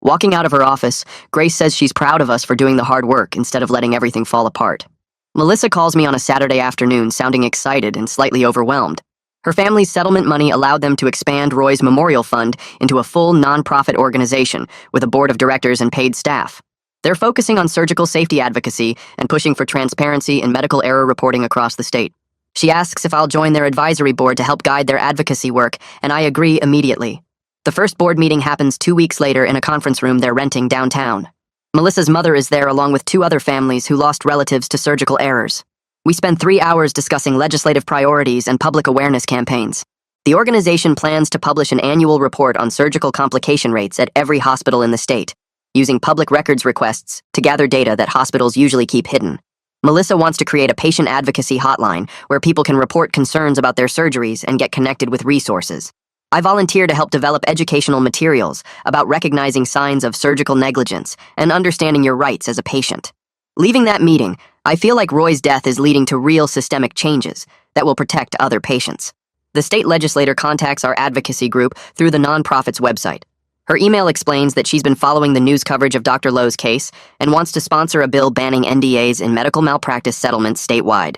Walking out of her office, Grace says she's proud of us for doing the hard work instead of letting everything fall apart. Melissa calls me on a Saturday afternoon, sounding excited and slightly overwhelmed. Her family's settlement money allowed them to expand Roy's memorial fund into a full nonprofit organization with a board of directors and paid staff. They're focusing on surgical safety advocacy and pushing for transparency in medical error reporting across the state. She asks if I'll join their advisory board to help guide their advocacy work, and I agree immediately. The first board meeting happens 2 weeks later in a conference room they're renting downtown. Melissa's mother is there along with 2 other families who lost relatives to surgical errors. We spend 3 hours discussing legislative priorities and public awareness campaigns. The organization plans to publish an annual report on surgical complication rates at every hospital in the state, using public records requests to gather data that hospitals usually keep hidden. Melissa wants to create a patient advocacy hotline where people can report concerns about their surgeries and get connected with resources. I volunteer to help develop educational materials about recognizing signs of surgical negligence and understanding your rights as a patient. Leaving that meeting, I feel like Roy's death is leading to real systemic changes that will protect other patients. The state legislator contacts our advocacy group through the nonprofit's website. Her email explains that she's been following the news coverage of Dr. Lowe's case and wants to sponsor a bill banning NDAs in medical malpractice settlements statewide.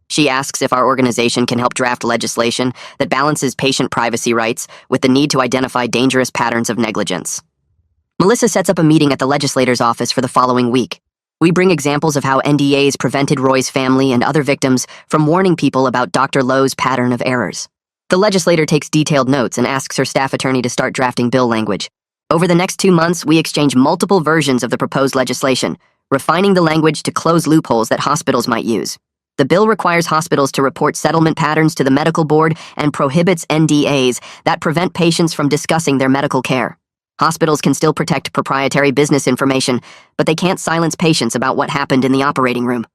She asks if our organization can help draft legislation that balances patient privacy rights with the need to identify dangerous patterns of negligence. Melissa sets up a meeting at the legislator's office for the following week. We bring examples of how NDAs prevented Roy's family and other victims from warning people about Dr. Lowe's pattern of errors. The legislator takes detailed notes and asks her staff attorney to start drafting bill language. Over the next 2 months, we exchange multiple versions of the proposed legislation, refining the language to close loopholes that hospitals might use. The bill requires hospitals to report settlement patterns to the medical board and prohibits NDAs that prevent patients from discussing their medical care. Hospitals can still protect proprietary business information, but they can't silence patients about what happened in the operating room.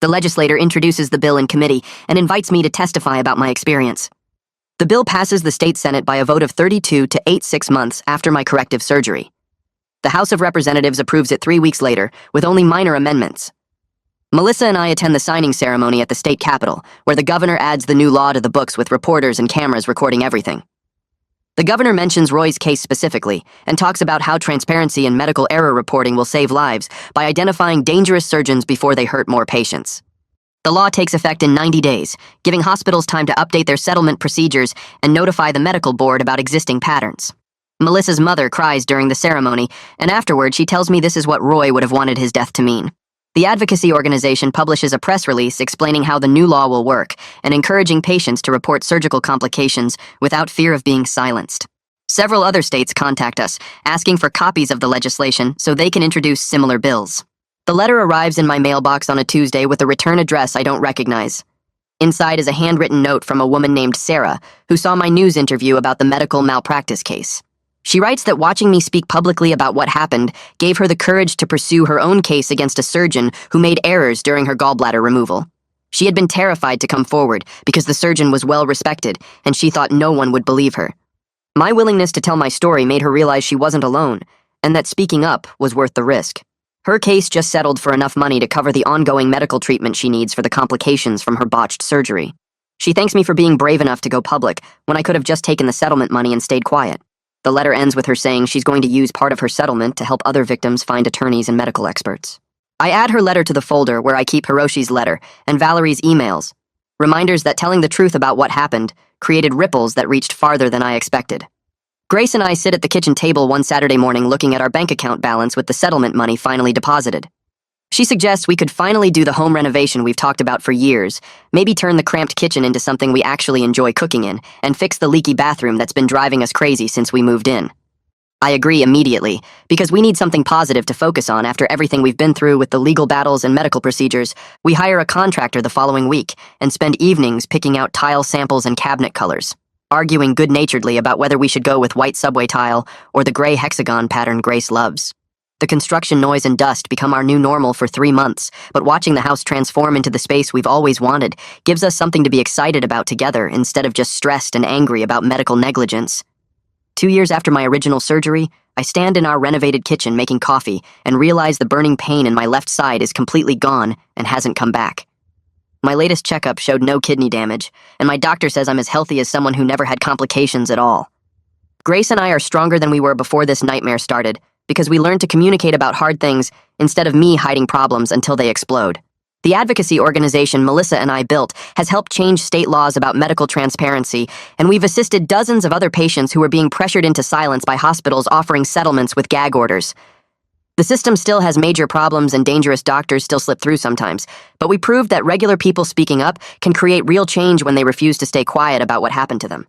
The legislator introduces the bill in committee and invites me to testify about my experience. The bill passes the state Senate by a vote of 32 to 8 months after my corrective surgery. The House of Representatives approves it 3 weeks later, with only minor amendments. Melissa and I attend the signing ceremony at the state capitol, where the governor adds the new law to the books with reporters and cameras recording everything. The governor mentions Roy's case specifically and talks about how transparency in medical error reporting will save lives by identifying dangerous surgeons before they hurt more patients. The law takes effect in 90 days, giving hospitals time to update their settlement procedures and notify the medical board about existing patterns. Melissa's mother cries during the ceremony, and afterward she tells me this is what Roy would have wanted his death to mean. The advocacy organization publishes a press release explaining how the new law will work and encouraging patients to report surgical complications without fear of being silenced. Several other states contact us, asking for copies of the legislation so they can introduce similar bills. The letter arrives in my mailbox on a Tuesday with a return address I don't recognize. Inside is a handwritten note from a woman named Sarah, who saw my news interview about the medical malpractice case. She writes that watching me speak publicly about what happened gave her the courage to pursue her own case against a surgeon who made errors during her gallbladder removal. She had been terrified to come forward because the surgeon was well respected and she thought no one would believe her. My willingness to tell my story made her realize she wasn't alone and that speaking up was worth the risk. Her case just settled for enough money to cover the ongoing medical treatment she needs for the complications from her botched surgery. She thanks me for being brave enough to go public when I could have just taken the settlement money and stayed quiet. The letter ends with her saying she's going to use part of her settlement to help other victims find attorneys and medical experts. I add her letter to the folder where I keep Hiroshi's letter and Valerie's emails, reminders that telling the truth about what happened created ripples that reached farther than I expected. Grace and I sit at the kitchen table one Saturday morning looking at our bank account balance with the settlement money finally deposited. She suggests we could finally do the home renovation we've talked about for years, maybe turn the cramped kitchen into something we actually enjoy cooking in, and fix the leaky bathroom that's been driving us crazy since we moved in. I agree immediately, because we need something positive to focus on after everything we've been through with the legal battles and medical procedures. We hire a contractor the following week and spend evenings picking out tile samples and cabinet colors, arguing good-naturedly about whether we should go with white subway tile or the gray hexagon pattern Grace loves. The construction noise and dust become our new normal for 3 months, but watching the house transform into the space we've always wanted gives us something to be excited about together instead of just stressed and angry about medical negligence. 2 years after my original surgery, I stand in our renovated kitchen making coffee and realize the burning pain in my left side is completely gone and hasn't come back. My latest checkup showed no kidney damage, and my doctor says I'm as healthy as someone who never had complications at all. Grace and I are stronger than we were before this nightmare started, because we learned to communicate about hard things instead of me hiding problems until they explode. The advocacy organization Melissa and I built has helped change state laws about medical transparency, and we've assisted dozens of other patients who are being pressured into silence by hospitals offering settlements with gag orders. The system still has major problems and dangerous doctors still slip through sometimes, but we proved that regular people speaking up can create real change when they refuse to stay quiet about what happened to them.